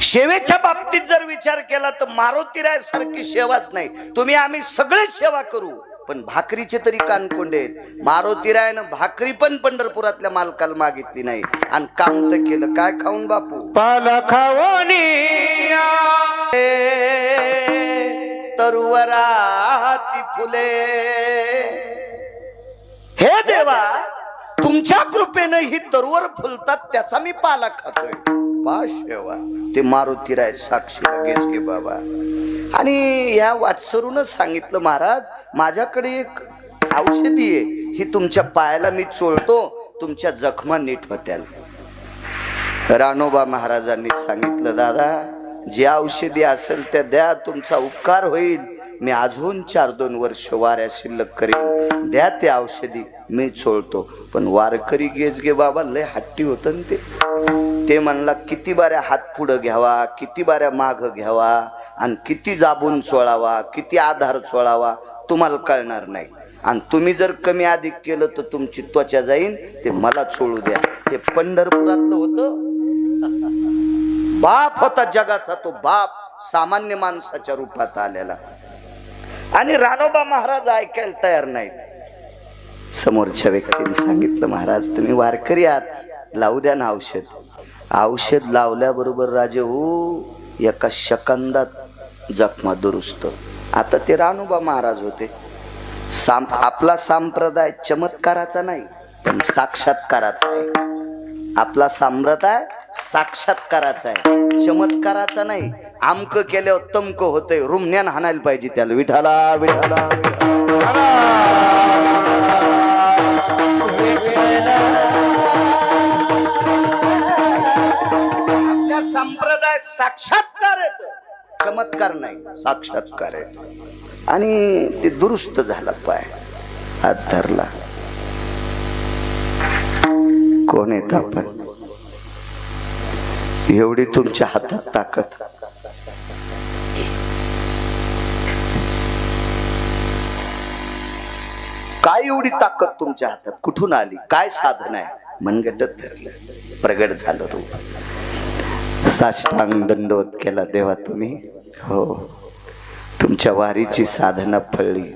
सेवेच्या बाबतीत जर विचार केला तर मारुतीराय सारखी सेवाच नाही. तुम्ही आम्ही सगळे सेवा करू, पण भाकरीचे तरी कानकोंडे आहेत. मारुतीरायनं भाकरी पण पंढरपुरातल्या मालकाला मागितली नाही आणि काम तर केलं. काय खाऊन बापू? पाला खावणी तरुवराती फुले. हे देवा, तुमच्या कृपेनं ही तरुवर फुलतात, त्याचा मी पाला खातोय. पाशेवा ते मारुतीराय साक्षी लगेच घे बाबा. आणि या वाटसरूनच सांगितलं, महाराज माझ्याकडे एक औषधी आहे, ही तुमच्या पायाला मी चोळतो, तुमच्या जखमा नीट होत्याल. रानोबा महाराजांनी सांगितलं, दादा जे औषधी असेल त्या द्या, तुमचा उपकार होईल. मी अजून 4-2 वर्ष वाऱ्या शिल्लक करीन, द्या ते औषधी, मी चोळतो. पण वारकरी गेजगे बाबा लय हट्टी होत ना ते म्हणला किती बाऱ्या हात पुढं घ्यावा, किती बाऱ्या माग घ्यावा आणि किती दाबून चोळावा, किती आधार चोळावा तुम्हाला कळणार नाही. आणि तुम्ही जर कमी अधिक केलं तर तुमची त्वचा जाईन, ते मला चोळू द्या. हे पंढरपुरातलं होतं. बाप होता जगाचा, तो बाप सामान्य माणसाच्या रूपात आलेला. आणि रानोबा महाराज ऐकायला तयार नाहीत. समोरच्या व्यक्तीने सांगितलं, महाराज तुम्ही वारकरी आहात, लावू द्या ना औषध. औषध लावल्याबरोबर राजे हो एका सेकंदात जखमा दुरुस्त. आता ते रानोबा महाराज होते. आपला संप्रदाय चमत्काराचा नाही पण साक्षात्काराचा आहे. आपला संप्रदाय साक्षात्काराचा आहे, चमत्काराचा नाही. आमक केल्यावर तमक होतंय, रुमण्यान हाणायला पाहिजे त्याला. विठाला विठाला आपल्या संप्रदाय साक्षात्कार येत, चमत्कार नाही, साक्षात्कार येत. आणि ते दुरुस्त झाला, पाय हात धरला. कोण येत आपण? एवढी तुमच्या हातात ताकद. काय एवढी ताकद तुमच्या हातात कुठून आली? काय साधन आहे? मनगटत धरलं, प्रगट झालं रूप. साष्टांग दंडवत केला, देवा तुम्ही हो. तुमच्या वारीची साधना फळली,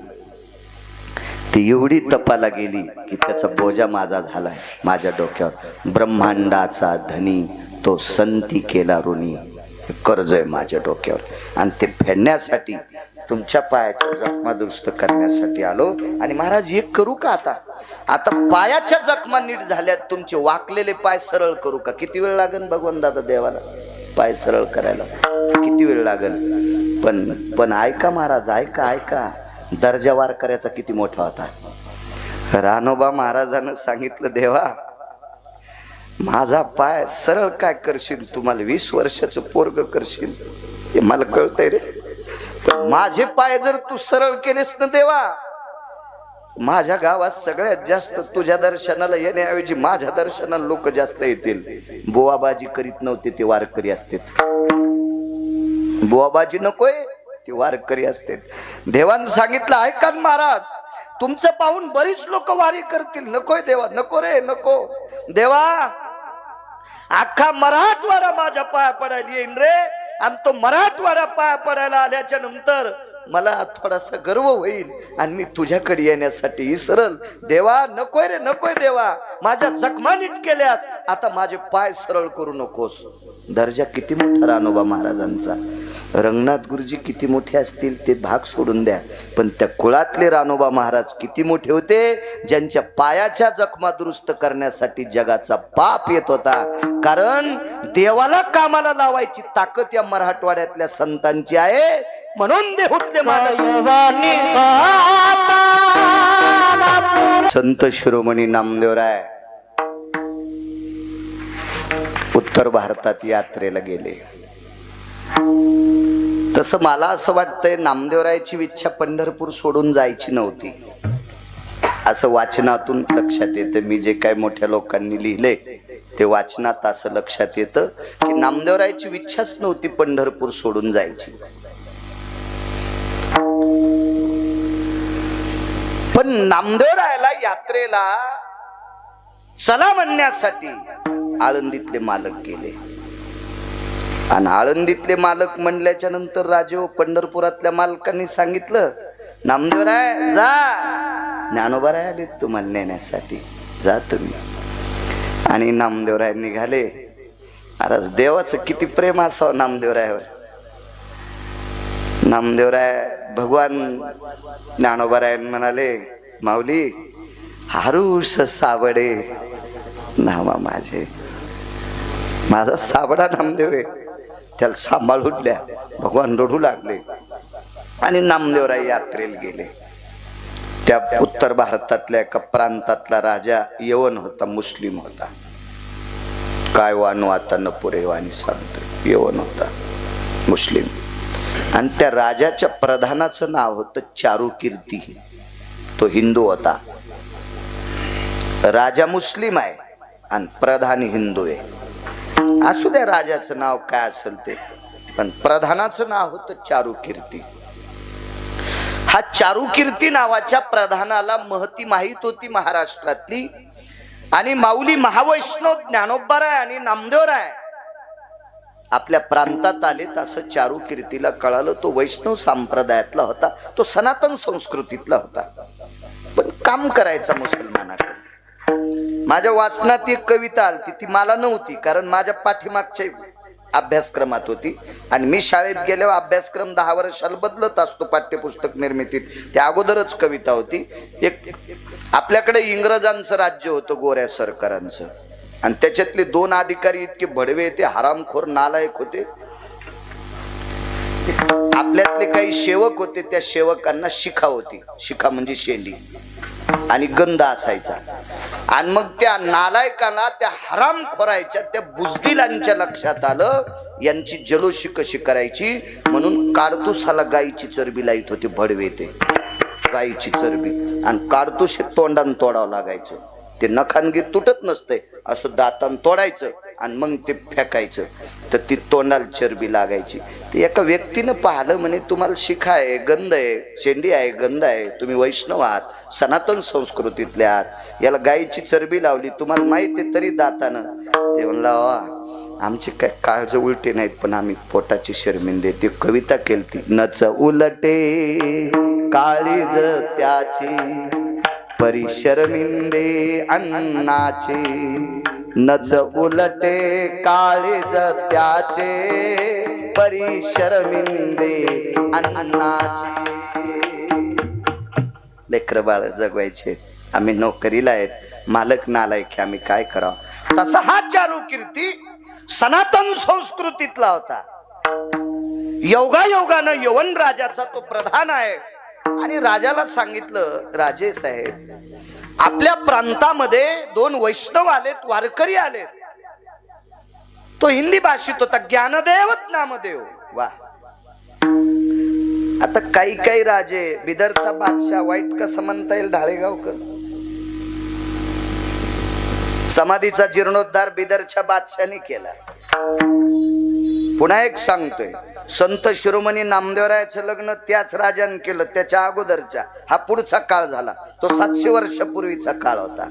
ती एवढी तपाला गेली की त्याचा बोजा माझा झालाय माझ्या डोक्यावर. ब्रह्मांडाचा धनी तो संती केला ऋणी, कर्ज आहे माझ्या डोक्यावर. आणि ते फेडण्यासाठी, तुमच्या पायाच्या जखमा दुरुस्त करण्यासाठी आलो. आणि महाराज एक करू का आता? आता पायाच्या जखमा नीट झाल्यात, तुमचे वाकलेले पाय सरळ करू का? किती वेळ लागेल भगवान दादा देवाला पाय सरळ करायला? किती वेळ लागेल? पण ऐका महाराज, ऐका ऐका, दर्जा वारकऱ्याचा किती मोठा होता. रानोबा महाराजांना सांगितलं, देवा माझा पाय सरळ काय करशील? तुम्हाला 20 वर्षाचं पोरग करशील हे मला कळतंय रे, पण माझे पाय जर तू सरळ केलेस ना देवा, माझ्या गावात सगळ्यात जास्त तुझ्या दर्शनाला येण्याऐवजी माझ्या दर्शनाला लोक जास्त येतील. बुवाबाजी करीत नव्हते ते वारकरी असते. बुवाबाजी नकोय, ते वारकरी असते. देवानं सांगितलं, ऐका महाराज तुमचं पाहून बरीच लोक वारी करतील. नकोय देवा, नको रे नको. देवा अख्खा मराठवाडा माझ्या पाया पडायला येईन रे. आणि तो मराठवाडा पाया पडायला आल्याच्या नंतर मला थोडासा गर्व होईल आणि मी तुझ्याकडे येण्यासाठी इसरल. देवा नकोय रे नकोय. देवा माझ्या जखमा नीट केल्यास, आता माझे पाय सरळ करू नकोस. दर्जा किती मोठा रानोबा महाराजांचा. रंगनाथ गुरुजी किती मोठे असतील ते भाग सोडून द्या, पण त्या कुळातले रानोबा महाराज किती मोठे होते, ज्यांच्या पायाच्या जखमा दुरुस्त करण्यासाठी जगाचा पाप येत होता. कारण देवाला कामाला लावायची ताकद या मराठवाड्यातल्या संतांची आहे. म्हणून देहुतले संत शिरोमणी नामदेवराय उत्तर भारतात यात्रेला गेले. तसं मला असं वाटतंय नामदेवरायाची इच्छा पंढरपूर सोडून जायची नव्हती, असं वाचनातून लक्षात येतं. मी जे काय मोठ्या लोकांनी लिहिले ते वाचनात असं लक्षात येतं की नामदेवरायाची इच्छाच नव्हती पंढरपूर सोडून जायची. पण नामदेवरायाला यात्रेला चला म्हणण्यासाठी आळंदीतले मालक गेले. आणि आळंदीतले मालक म्हणल्याच्या नंतर राजे पंढरपुरातल्या मालकांनी सांगितलं, नामदेवराय जा, ज्ञानोबाराय आले तुम्हाला नेण्यासाठी, जा तुम्ही. आणि नामदेवराय निघाले. अरे देवाचं किती प्रेम असावं नामदेवरायावर. नामदेवराय भगवान ज्ञानोबाराय म्हणाले, माऊली हारूस साबडे नामा माझे. माझा साबडा नामदेव आहे, त्याला सांभाळून द्या. भगवान रडू लागले आणि नामदेवराय यात्रेला गेले. त्या उत्तर भारतातल्या एका प्रांतातला राजा यवन होता, मुस्लिम होता. काय वानू आता न पुरे वाणी सांगतो, यवन होता मुस्लिम. आणि त्या राजाच्या प्रधानाचं नाव होतं चारुकीर्ती. तो हिंदू होता. राजा मुस्लिम आहे आणि प्रधान हिंदू आहे. असू द्या राजाचं नाव काय असेल ते, पण प्रधानाचं नाव होतं चारुकीर्ती. हा चारुकीर्ती नावाच्या प्रधानाला महती माहित होती महाराष्ट्रातली. आणि माऊली महावैष्णव ज्ञानोबाराय आणि नामदेवराय आपल्या प्रांतात आले. तसं चारुकीर्तीला कळालं. तो वैष्णव संप्रदायातला होता, तो सनातन संस्कृतीतला होता, पण काम करायचा मुसलमानाकडे. माझ्या वाचनात एक कविता आलती, ती मला नव्हती, कारण माझ्या पाठीमागच्या अभ्यासक्रमात होती. आणि मी शाळेत गेल्यावर अभ्यासक्रम 10 वर्षाला बदलत असतो पाठ्यपुस्तक निर्मितीत. त्या अगोदरच कविता होती. एक आपल्याकडे इंग्रजांचं राज्य होतं, गोऱ्या सरकारांचं. आणि त्याच्यातले 2 अधिकारी इतके भडवे, ते हरामखोर नालायक होते. आपल्यातले काही सेवक होते, त्या सेवकांना शिखा होती. शिखा म्हणजे शेंडी, आणि गंध असायचा. आणि मग त्या नालायकांना, त्या हरामखोरायच्या, त्या बुजदिलांच्या लक्षात आलं यांची जलोशी कशी करायची. म्हणून काडतुसाला गायीची चरबी लाईत होते भडवे, ते गायीची चरबी. आणि काडतुस तोंडान तोडावं लागायचं. ते नखानगी तुटत नसते, असं दातान तोडायचं आणि मग ते फेकायचं, तर ती तोंडाला चरबी लागायची. ते एका व्यक्तीनं पाहिलं, म्हणे तुम्हाला शिखा आहे, गंध आहे, शेंडी आहे, गंध आहे, तुम्ही वैष्णव आहात, सनातन संस्कृतीतले आहात, याला गायीची चरबी लावली, तुम्हाला माहिती आहे तरी दातानं. ते म्हणला, आमची काय काळज उलटे नाहीत, पण आम्ही पोटाची शर्मिंदे. ती कविता केलती, नच उलटे काळीज त्याची, परी शर्मिंदे अन्नाचे. नच उलटे काळीज त्याचे, परी शर्मिंदे अन्नाचे. लेकर बाळ जगवायचे, आम्ही नोकरीला आहेत, मालक नालायक, आम्ही काय करावं. तसा हा चारुकीर्ती सनातन संस्कृतीतला होता. योगायोगानं यवन राजाचा तो प्रधान आहे. आणि राजाला सांगितलं, राजे साहेब, आपल्या प्रांतामध्ये 2 वैष्णव आलेत, वारकरी आलेत. तो हिंदी भाषित होता, ज्ञानदेव नामदेव. वा. आता काही राजे, बिदरचा बादशाह वाईट कसं म्हणता येईल, ढाळेगावकर. समाधीचा जीर्णोद्धार बिदरच्या बादशाहाने केला. पुन्हा एक सांगतोय, संत शिरोमणी नामदेवरायाचं लग्न त्याच राजाने केलं, त्याच्या अगोदरच्या. हा पुढचा काळ झाला, तो 700 वर्षापूर्वीचा काळ होता.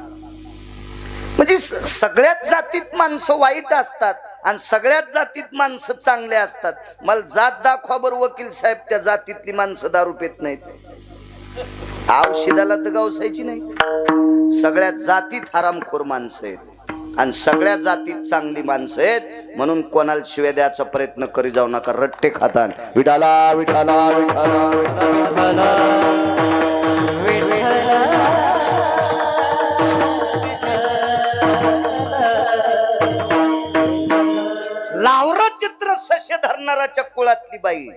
म्हणजे सगळ्याच जातीत माणसं वाईट असतात आणि सगळ्याच जातीत माणसं चांगले असतात. मला जात दाखवा बरं वकील साहेब, त्या जातीतली माणसं दारू पेत नाहीत. औषधाला तर गवसायची नाही. सगळ्या जातीत हरामखोर माणसं आहेत आणि सगळ्या जातीत चांगली माणसं आहेत. म्हणून कोणाला शिव्या द्यायचा प्रयत्न करी जाऊ नका, रट्टे खातान. विठाला विठाला विठाला विठाला. लावरा चित्र सस्य धरणाऱ्या कुळातली बाई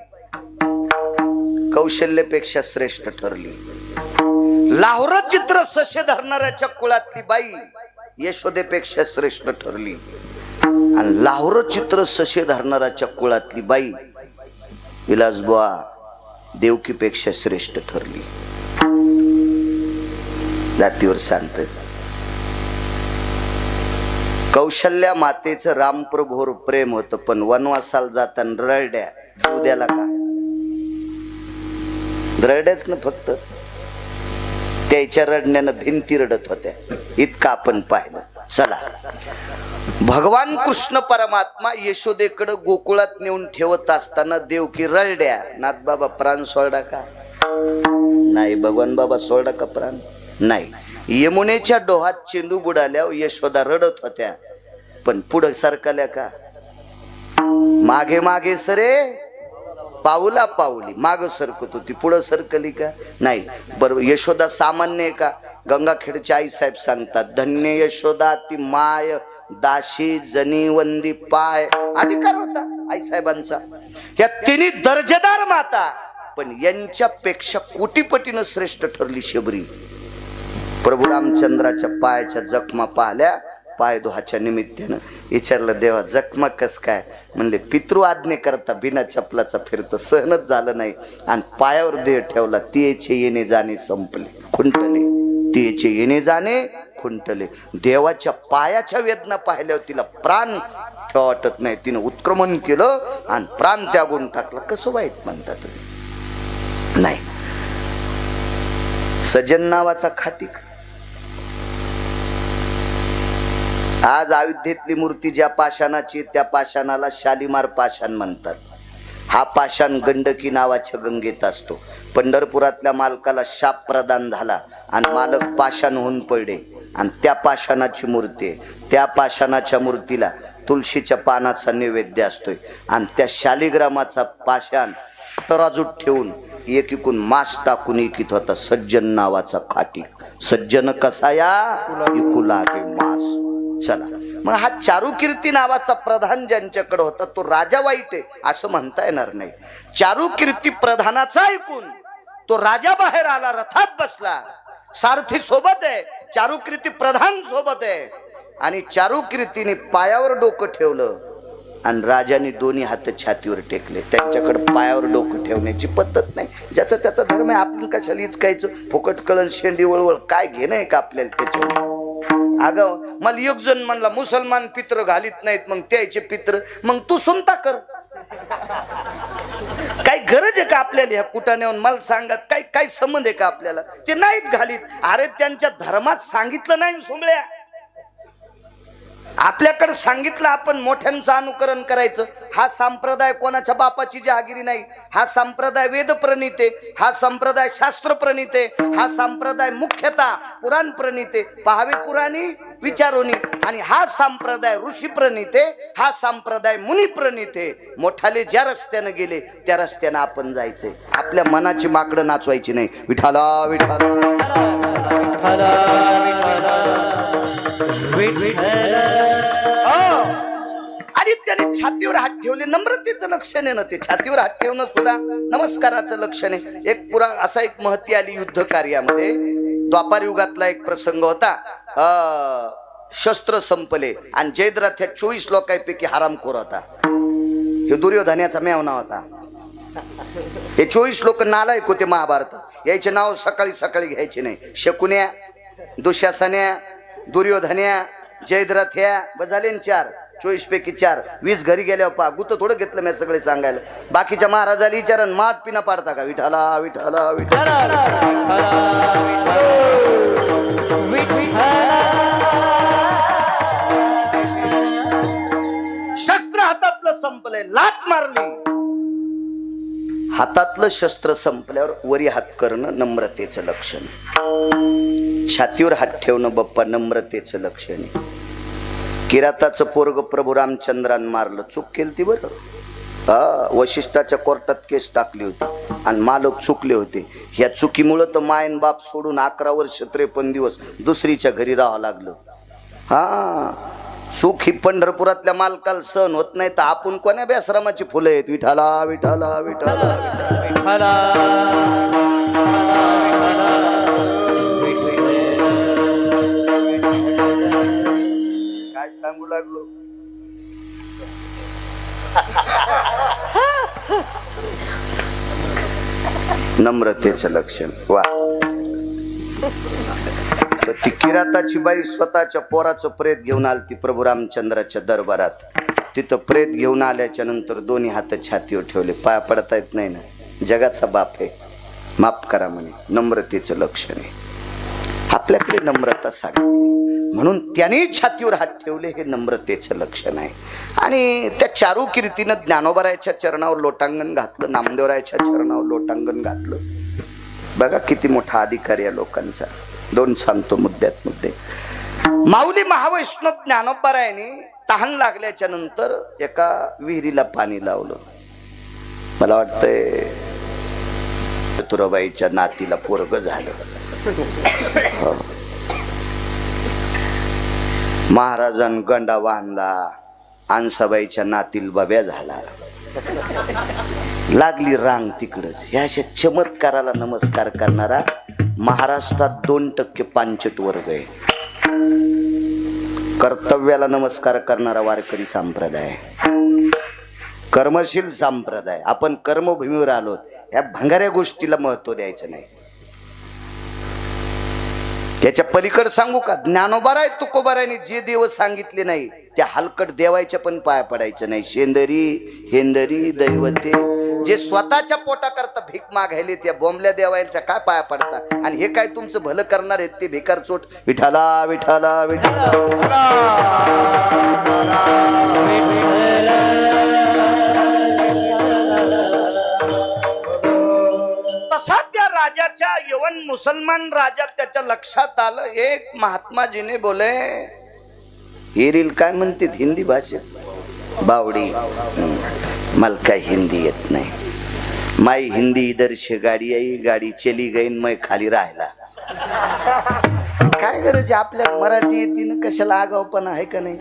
कौशल्यापेक्षा श्रेष्ठ ठरली. लावरा चित्र सस्य धरणाऱ्या कुळातली बाई यशोदेपेक्षा श्रेष्ठ ठरली. आणि लाहोर चित्र ससे धरणाऱ्या कुळातली बाई विलासबुवा देवकीपेक्षा श्रेष्ठ ठरली. जातीवर सांगतोय. कौशल्या मातेचं रामप्रभूवर प्रेम होतं, पण वनवासाला जाताना रडड्या जीव द्याला का, रडड्याच ना फक्त. त्याच्या रडण्यानं भिंती रडत होत्या, इतकं आपण पाहिलं. चला, भगवान कृष्ण परमात्मा यशोदेकडे गोकुळात नेऊन ठेवत असताना देवकी रडल्या, नाथ बाबा प्राण सोडा का? नाही. भगवान बाबा सोडा का प्राण? नाही. यमुनेच्या डोहात चेंडू बुडाल्यावर यशोदा रडत होत्या, पण पुढे सरकल्या का? मागे मागे सरे पाऊला पाऊली माग सरकत होती, पुढं सरकली का? नाही. बरोबर. यशोदा सामान्य आहे का? गंगाखेडचे आई साहेब सांगतात, धन्य यशोदा ती माय दाशी जनी वंदी पाय. अधिकार होता आई साहेबांचा. या तिन्ही दर्जेदार माता, पण यांच्यापेक्षा कोटीपटीनं श्रेष्ठ ठरली शबरी. प्रभू रामचंद्राच्या पायाच्या जखमा पाहिल्या, पाय धुवाच्या निमित्तानं. विचारलं, देवा जखमा कस काय? म्हणले, पितृ आज्ञे करता बिना चपलाचा फिरतो, सहनच झालं नाही आणि पायावर देह ठेवला. तिचे येणे जाणे संपले, खुंटले. तिचे येणे जाणे खुंटले. देवाच्या पायाच्या वेदना पाहिल्यावर तिला प्राण ठेवा वाटत नाही. तिनं उत्क्रमण केलं आणि प्राण त्यागून टाकला. कसं वाईट म्हणता तुम्ही? नाही. सजन नावाचा खाटीक. आज अयोध्येतली मूर्ती ज्या पाषाणाची, त्या पाषाणाला शालिमार पाषाण म्हणतात. हा पाषाण गंडकी नावाच्या गंगेत असतो. पंढरपुरातल्या मालकाला शाप प्रदान झाला आणि मालक पाषाण होऊन पडले आणि त्या पाषाणाची मूर्ती आहे. त्या पाषाणाच्या मूर्तीला तुळशीच्या पानाचा नैवेद्य असतोय आणि त्या शालिग्रामाचा पाषाण तराजूत ठेवून एकीकून मास टाकून एकीत होता सज्जन नावाचा खाटी. सज्जन कसा या इकुला के मास. चला, मग हा चारुकीर्ती नावाचा प्रधान ज्यांच्याकडे होता तो राजा वाईट आहे असं म्हणता येणार नाही. चारुकीर्ती प्रधानाचा ऐकून तो राजा बाहेर आला, रथात बसला, सारथी सोबत आहे, चारुकीर्ती प्रधान सोबत आहे आणि चारुकीर्तीने पायावर डोकं ठेवलं आणि राजाने दोन्ही हात छातीवर टेकले. त्यांच्याकडे पायावर डोकं ठेवण्याची पद्धत नाही. ज्याचा त्याचा धर्म आहे, आपण कशाला इचकायचं? फुकट कळण शेंडी वळवळ काय घेणं आहे का आपल्याला त्याच्यावर? अगं मला एक जण म्हणला, मुसलमान पित्र घालीत नाहीत, मग त्याचे पित्र मग तू सुनता कर. काही गरज आहे का आपल्याला ह्या कुटाण्यावर? मला सांगत काय काय संबंध आहे का आपल्याला? ते नाहीत घालीत. अरे त्यांच्या धर्मात सांगितलं नाही सोमळ्या. आपल्याकडे सांगितलं आपण मोठ्यांचं अनुकरण करायचं. हा संप्रदाय कोणाच्या बापाची जहागिरी नाही. हा संप्रदाय वेद प्रणीत आहे. हा संप्रदाय शास्त्र प्रणीत आहे. हा संप्रदाय मुख्यतः पुराण प्रणीत आहे. पहावे पुराणी विचारोनी. आणि हा संप्रदाय ऋषी प्रणीत आहे. हा संप्रदाय मुनी प्रणीत आहे. मोठाले ज्या रस्त्याने गेले त्या रस्त्याने आपण जायचंय. आपल्या मनाची माकडं नाचवायची नाही. विठाला विठाला आणि त्याने छातीवर हात ठेवले. नम्रतेचं लक्षण आहे ना ते. छातीवर हात ठेवणं सुद्धा नमस्काराचं लक्षण आहे. एक पुरा असा एक महती आली युद्ध कार्यामध्ये. द्वापार युगातला एक प्रसंग होता. शस्त्र संपले आणि जयद्रथ ह्या 24 लोकांपैकी हरामखोर होता. हे दुर्योधनाचा मेवना होता. हे 24 लोक नालायक होते. महाभारत याचे नाव सकाळी सकाळी घ्यायचे नाही. शकुन्या, दुःशासन्या, दुर्योधन्या, जयद्रथ्या बजाले 4. 24 पैकी 4. 20 घरी गेल्यावर पा गुत थोडं घेतलं मी सगळे सांगायला. बाकीच्या महाराजाला विचारण मात पिना पाडता का? विठाला विठाला विठाला. शस्त्र हातातलं संपलंय. लात मारली. हातातलं शस्त्र संपल्यावर वरी हात करणं नम्रतेचं लक्षण. छातीवर हात ठेवणं बप्पा नम्रतेचं लक्षण आहे. किराताचं पोरग प्रभू रामचंद्रान मारलं. चूक केली ती बरं. वशिष्ठाच्या कोर्टात केस टाकली होती आणि मालक चुकले होते. ह्या चुकीमुळं तर मायन बाप सोडून 11 वर्ष 53 दिवस दुसरीच्या घरी राहावं लागलं. हा सुख ही पंढरपुरातल्या मालकाला सहन होत नाही तर आपण कोण्या बेसरामाची फुलं आहेत? विठाला विठाला विठाला विठाला. काय सांगू लागलो? नम्रतेचं लक्षण. वा. ती किराताची बाई स्वतःच्या पोराचं प्रेत घेऊन आलती प्रभू रामचंद्राच्या दरबारात. तिथं प्रेत घेऊन आल्याच्या नंतर दोन्ही हात छातीवर ठेवले. पाया पडता येत नाही ना. जगाचा बाप आहे, माफ करा म्हणे. नम्रतेचं लक्षण आहे. आपल्याकडे नम्रता सांगितली. म्हणून त्यांनी छातीवर हात ठेवले, हे नम्रतेचं लक्षण आहे. आणि त्या चारू कीर्तीनं ज्ञानोबारायच्या चरणावर लोटांगण घातलं, नामदेवरायच्या चरणावर लोटांगण घातलं. बघा किती मोठा अधिकार या लोकांचा. दोन सांगतो मुद्द्यात मुद्दे. माऊली महावैष्णव ज्ञानोबारायने तहान लागल्याच्या नंतर एका विहिरीला पाणी लावलं. मला वाटतंय चतुराबाईच्या नातीला पोरग झालं. महाराजान गंडा बांधला, आणसाबाईच्या नातील बब्या झाला. लागली रांग तिकडच. ह्या अशा चमत्काराला नमस्कार करणारा महाराष्ट्रात 2% पांचट वर्ग आहे. कर्तव्याला नमस्कार करणारा वारकरी संप्रदाय, कर्मशील संप्रदाय. आपण कर्मभूमीवर आलो, या भंगाऱ्या गोष्टीला महत्व द्यायचं नाही. याच्या पलीकडे सांगू का, ज्ञानोबाराय तुकोबारायने जे देव सांगितले नाही त्या हलकट देवायच्या पण पाया पडायचं नाही. शेंदरी हेंदरी दैवते जे स्वतःच्या पोटा करता भीक मागायले त्या बोंबल्या देवायच्या काय पाया पडता. आणि हे काय तुमचं भलं करणार आहेत ते भिकार चोट. विठाला विठाला विठाला. तसा त्या राजाच्या यवन मुसलमान राजा त्याच्या लक्षात आलं. एक महात्माजीने बोले, हिरील काय म्हणते हिंदी भाषेत बावडी, मला काय हिंदी येत नाही. माई हिंदी इधर से गाडी आई, गाडी चली गई, मैं खाली राहिला. काय गरज आपल्या मराठी येतीन कशाला आगावपणा आहे का नाही.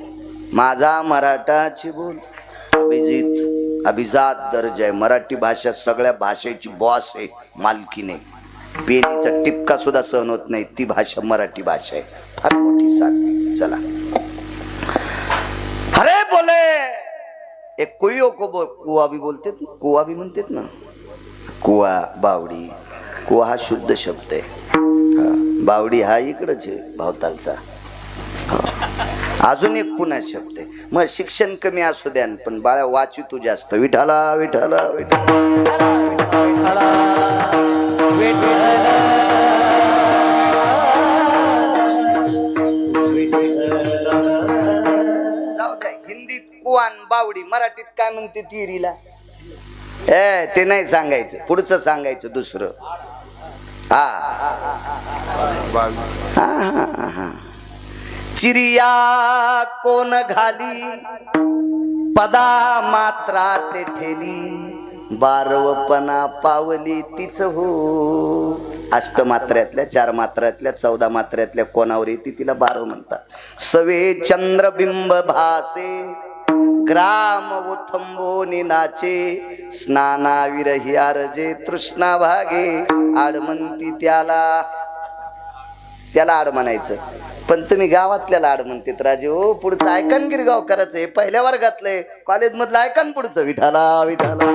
माझा मराठाची बोल अभिजात दर्जा आहे. मराठी भाषा सगळ्या भाषेची बॉस आहे, मालकी नाही. पेनीचा टिपका सुद्धा सहन होत नाही, ती भाषा मराठी भाषा आहे. फार मोठी साथ. चला अरे बोले एक कुयो को कुआ भी बोलते, कुआ भी म्हणते ना. कुआ बावडी, कुआ हा शुद्ध शब्द आहे. बावडी हा इकडच आहे भावतालचा. अजून एक पुन्हा शब्द आहे. मग शिक्षण कमी असू द्या पण बाळा वाचू तू जास्त. विठाला विठाला विठाला. जाऊ द्या, हिंदीत कुवान बावडी, मराठीत काय म्हणते तिरीला. ते नाही सांगायचं, पुढचं सांगायचं दुसरं. चिरिया कोण घाली पदा मात्रा ते ठेली, बारवपणा पावली तीच हो. अष्टमात्र्यातल्या 4 मात्र्यातल्या 14 मात्र्यातल्या कोणावर येते तिला 12 म्हणतात. सवे चंद्रबिंब भासे ग्राम उथंबोनी नाचे, स्नाना विरही आरजे तृष्णा भागे, आडमंती त्याला आड म्हणायचं. पण तुम्ही गावातल्याला आड म्हणतात राजे हो. पुढचं ऐकन गिरगाव करायचं. हे पहिल्या वर्गातलंय, कॉलेज मधलं ऐकन पुढचं. विठाला विठाला.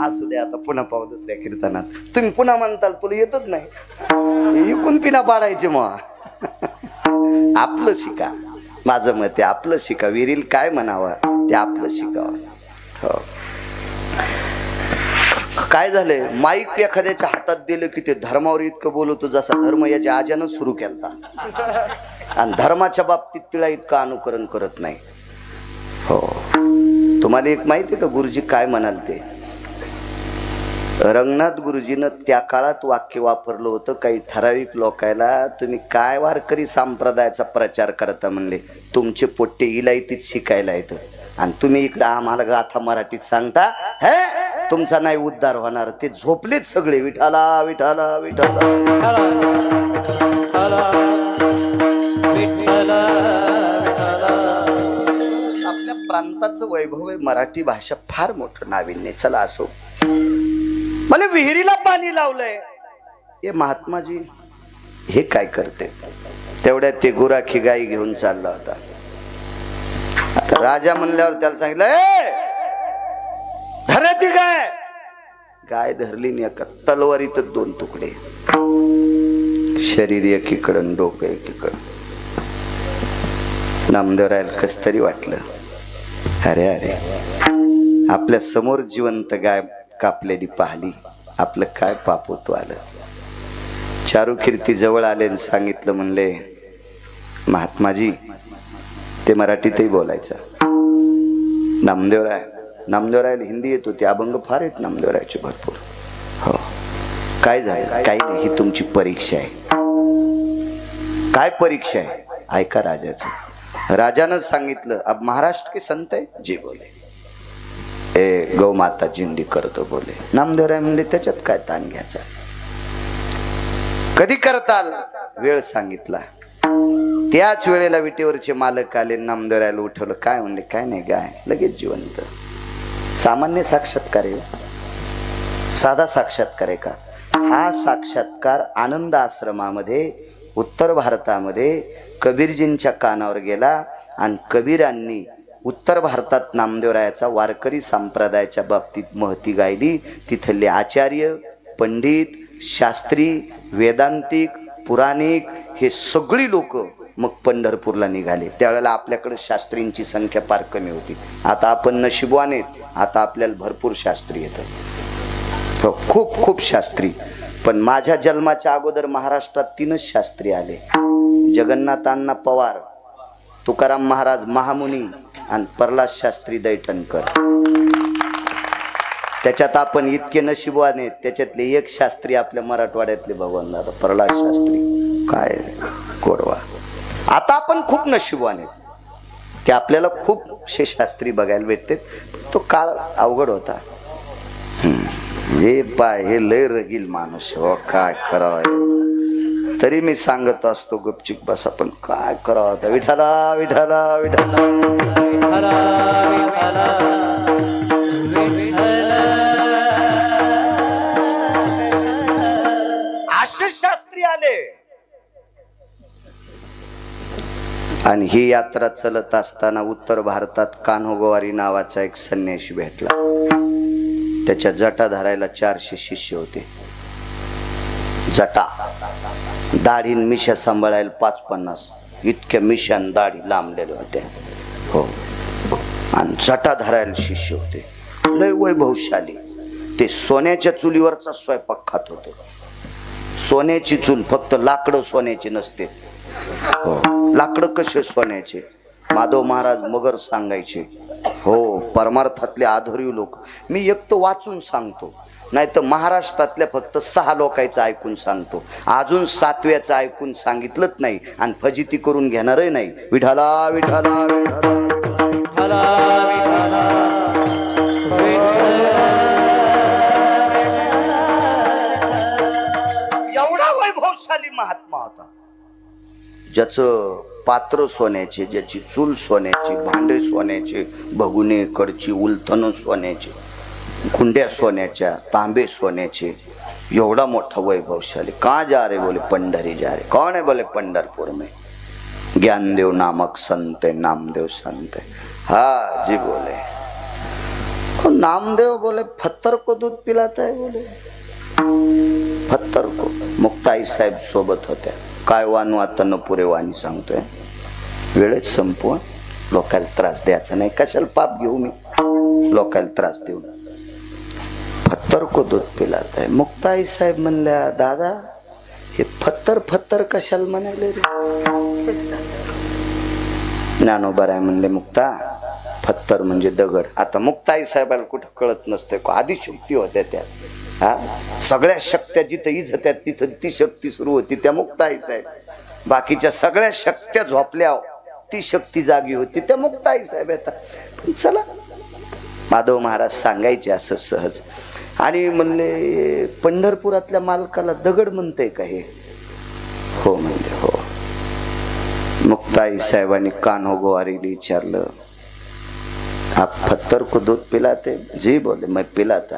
असू द्या, आता पुन्हा पाहू दुसऱ्या कीर्तनात. तुम्ही पुन्हा म्हणताल तुला येतच नाही, इकून पिना पाडायचे. मग आपलं शिका. माझं मत आहे आपलं शिका. विरील काय म्हणावं ते आपलं शिकावं. हो. काय झालंय, माईक एखाद्याच्या हातात दिलं की ते धर्मावर इतकं बोलवतो जसा धर्म याच्या आज्यानं सुरू केलता. आणि धर्माच्या बाबतीत तिला इतकं अनुकरण करत नाही. हो. तुम्हाला एक माहिती आहे का गुरुजी काय म्हणाल ते. रंगनाथ गुरुजीनं त्या काळात वाक्य वापरलं होतं काही ठराविक लोकायला, तुम्ही काय वारकरी संप्रदायाचा प्रचार करता म्हणले. तुमचे पोट्टे इलायतीत शिकायला येतं आणि तुम्ही इकडं आम्हाला गाथा मराठीत सांगता. हे तुमचा नाही उद्धार होणार. ते झोपलेच सगळे. विठाला विठाला विठाला. आपल्या प्रांताचं वैभव आहे. मराठी भाषा फार मोठं नाविन्य. चला असो. मला विहिरीला पाणी लावलंय. हे महात्माजी हे काय करते. तेवढ्यात ते गुराखी गाई घेऊन चालला होता. आता राजा म्हणल्यावर त्याला सांगितलं, धरा ती गाय. गाय धरली नाही. एका तलवारीत 2 तुकडे. शरीर एकीकडं, डोकं एकीकडं. नामदेवरायला कस तरी वाटलं, अरे अरे आपल्या समोर जिवंत गाय कापलेली पाहिली, आपलं काय पापोत्व आलं. चारुकीर्ती जवळ आले आणि सांगितलं, म्हणले महात्माजी, ते मराठीतही बोलायचं. नामदेवरायला हिंदी येत होती, अभंग फार आहेत नामदेवरायचे भरपूर. हो, काय झालं? काही नाही, ही तुमची परीक्षा आहे. काय परीक्षा आहे? ऐका राजाचं. राजानं सांगितलं, अब महाराष्ट्र के संत है जी बोले, ए गौ माता जिंदी करतो बोले. नामदेवराय म्हणले, त्याच्यात काय ताण घ्यायचा, कधी करताल? वेळ सांगितला. त्याच वेळेला विटेवरचे मालक आले, नामदेवरायला उठवलं. काय म्हणले? काय नाही, गाय लगेच जिवंत. सामान्य साक्षात्कार आहे, साधा साक्षात्कार आहे का? हा साक्षात्कार आनंद आश्रमामध्ये उत्तर भारतामध्ये कबीरजींच्या कानावर गेला आणि कबीरांनी उत्तर भारतात नामदेवरायाचा वारकरी संप्रदायाच्या बाबतीत महती गायली. तिथले आचार्य, पंडित, शास्त्री, वेदांतिक, पुराणिक हे सगळी लोक मग पंढरपूरला निघाले. त्यावेळेला आपल्याकडे शास्त्रींची संख्या फार कमी होती. आता आपण नशिबवान, आता आपल्याला भरपूर शास्त्री येतात, खूप खूप शास्त्री. पण माझ्या जन्माच्या अगोदर महाराष्ट्रात 3च शास्त्री आले, जगन्नाथ अण्णा पवार, तुकाराम महाराज महामुनी आणि प्रल्हाद शास्त्री दैठणकर. त्याच्यात आपण इतके नशिबवान आहेत. त्याच्यातले एक शास्त्री आपल्या मराठवाड्यातले भगवान दादा प्रल्हाद शास्त्री. काय गोडवा. आता आपण खूप नशिबवान आहेत की आपल्याला खूप शास्त्री बघायला भेटते. तो काळ अवघड होता. हे पाय, हे लय रगील माणूस हो, काय करावं. तरी मी सांगत असतो गपचिक बसा, पण काय करावं आता. विठाला विठाला विठाला आशिष शास्त्री आले आणि ही यात्रा चलत असताना उत्तर भारतात कान्होगोवारी नावाचा एक संन्यासी भेटला. त्याच्या जटा धरायला 400 शिष्य होते. जटा, दाढी मिशा सांभाळायला 5-50 इतक्या मिशान दाढी लांबलेल्या होत्या. हो, आणि जटा धरायला शिष्य होते. लय वैभवशाली. ते सोन्याच्या चुलीवरचा स्वयंपाक खात होते. सोन्याची चूल, फक्त लाकडं सोन्याची नसते. हो, लाकडं कसे सोन्याचे. माधव महाराज मगर सांगायचे. हो, परमार्थातले आधुरी लोक. मी एक तर वाचून सांगतो, नाही तर महाराष्ट्रातल्या फक्त 6 लोकांचं ऐकून सांगतो. अजून 7व्याचं ऐकून सांगितलंच नाही आणि फजिती करून घेणारही नाही. विठाला विठाला विठाला एवढा वैभवशाली महात्मा होता, ज्याचं पात्र सोन्याचे, ज्याची चूल सोन्याची, भांडे सोन्याचे, भगुने, कडची, उलथनं सोन्याचे, कुंड्या सोन्याच्या, तांबे सोन्याचे. एवढा मोठा वैभवशाली. कहाँ जा रहे? बोले पंढरी जा रहे. कौन है? बोले पंढरपुर में ज्ञानदेव नामक संत है, नामदेव संत है. हाँ जी बोले. नामदेव बोले पत्थर को दूध पिलाता है. बोले पत्थर को. मुक्ताई साहेब सोबत होत्या. काय वानू आता न पुरे वाणी सांगतोय. वेळेत संपवून लोकांना त्रास द्यायचा नाही. कशाला पाप घेऊ मी लोकांना त्रास देऊन. पत्थर को दूध पिलाता है. मुक्ताई साहेब म्हणल्या, दादा हे पत्थर कशाला म्हणाले रे? ज्ञानोबराय म्हणले, मुक्ता पत्थर म्हणजे दगड. आता मुक्ताई साहेबाला कुठं कळत नसते, आदिशक्ती होत्या त्या. हा, सगळ्या शक्त्या जिथं इजत्यात तिथं ती शक्ती सुरू होती त्या मुक्ताई साहेब. बाकीच्या सगळ्या शक्त्या झोपल्या, ती शक्ती जागी होती त्या मुक्ताई साहेब. येतात चला, माधव महाराज सांगायचे असं सहज. आणि म्हणले, पंढरपुरातल्या मालकाला दगड म्हणते का हे? हो म्हणले, हो. मुक्ताई साहेबांनी कान्होगोवारीला विचारलं, आप पत्थर को दूध पिलाते? जी बोले, मैं पिलाता.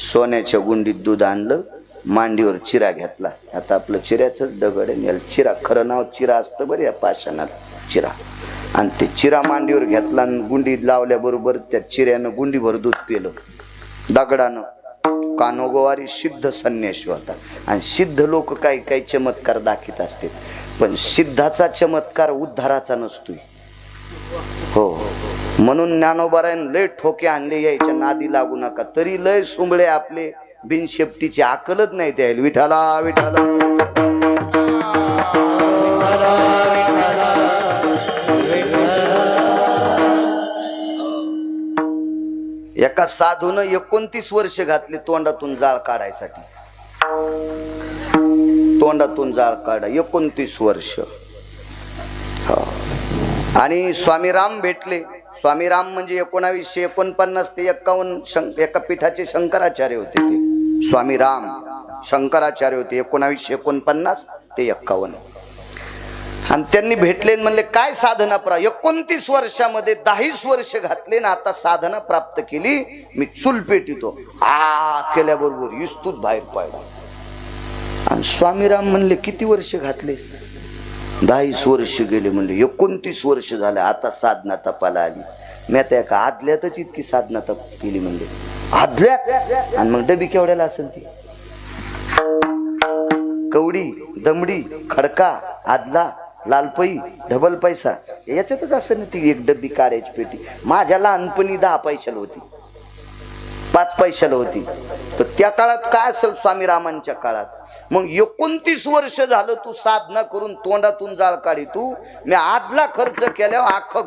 सोन्याच्या गुंडीत दूध आणलं, मांडीवर चिरा घेतला. आता आपलं चिऱ्याचंच दगड आहे, याला चिरा, खरं नाव चिरा असतं बरं या पाषाणाला, चिरा. आणि ते चिरा मांडीवर घेतला आणि गुंडीत लावल्याबरोबर त्या चिऱ्यानं गुंडीभर दूध पिलं दगडानं. कान्होगोवारी सिद्ध संन्यासी होता. आणि सिद्ध लोक काही काही चमत्कार दाखवत असतात, पण सिद्धाचा चमत्कार उद्धाराचा नसतोय. हो, म्हणून ज्ञानोबारायन लय ठोके आणले, यायच्या नादी लागू नका. तरी लय सुंबळे आपले बिनशेपटीची अकलच नाही द्यायला. विठाला विठाला एका साधून 29 वर्ष घातली तोंडातून जाळ काढायसाठी. तोंडातून जाळ काढा 29 वर्ष. आणि स्वामी राम भेटले. स्वामी राम म्हणजे 1949 ते 51 एका पीठाचे शंकराचार्य होते ते. स्वामी राम शंकराचार्य होते 1949 ते 51. आणि त्यांनी भेटले म्हणले काय साधना 29 वर्षामध्ये 10 वर्ष घातले ना, आता साधना प्राप्त केली, मी चूल पेटितो. केल्याबरोबर इस्तूत बाहेर पडला. आणि स्वामीराम म्हणले किती वर्ष घातलेस? 10 वर्ष गेले. म्हणले 29 वर्ष झाले, आता साधना तपाला आली. मी आता एका आदल्यातच इतकी साधना तप केली. म्हणले आदल्यात? आणि मग डबी केवढ्याला असेल ती? कवडी, दमडी, खडका, आदला, लालपई, डबल पैसा याच्यातच असं ना ती एक डब्बी काढायची पेटी. माझ्या लहानपणी 10 पैशाला होती, 5 पैशाला होती. तर त्या काळात काय असेल स्वामीरामांच्या काळात? मग 29 वर्ष झालं तू साधना करून तोंडातून जाळ काढी. तू मी आदला खर्च केल्यावर अख्खा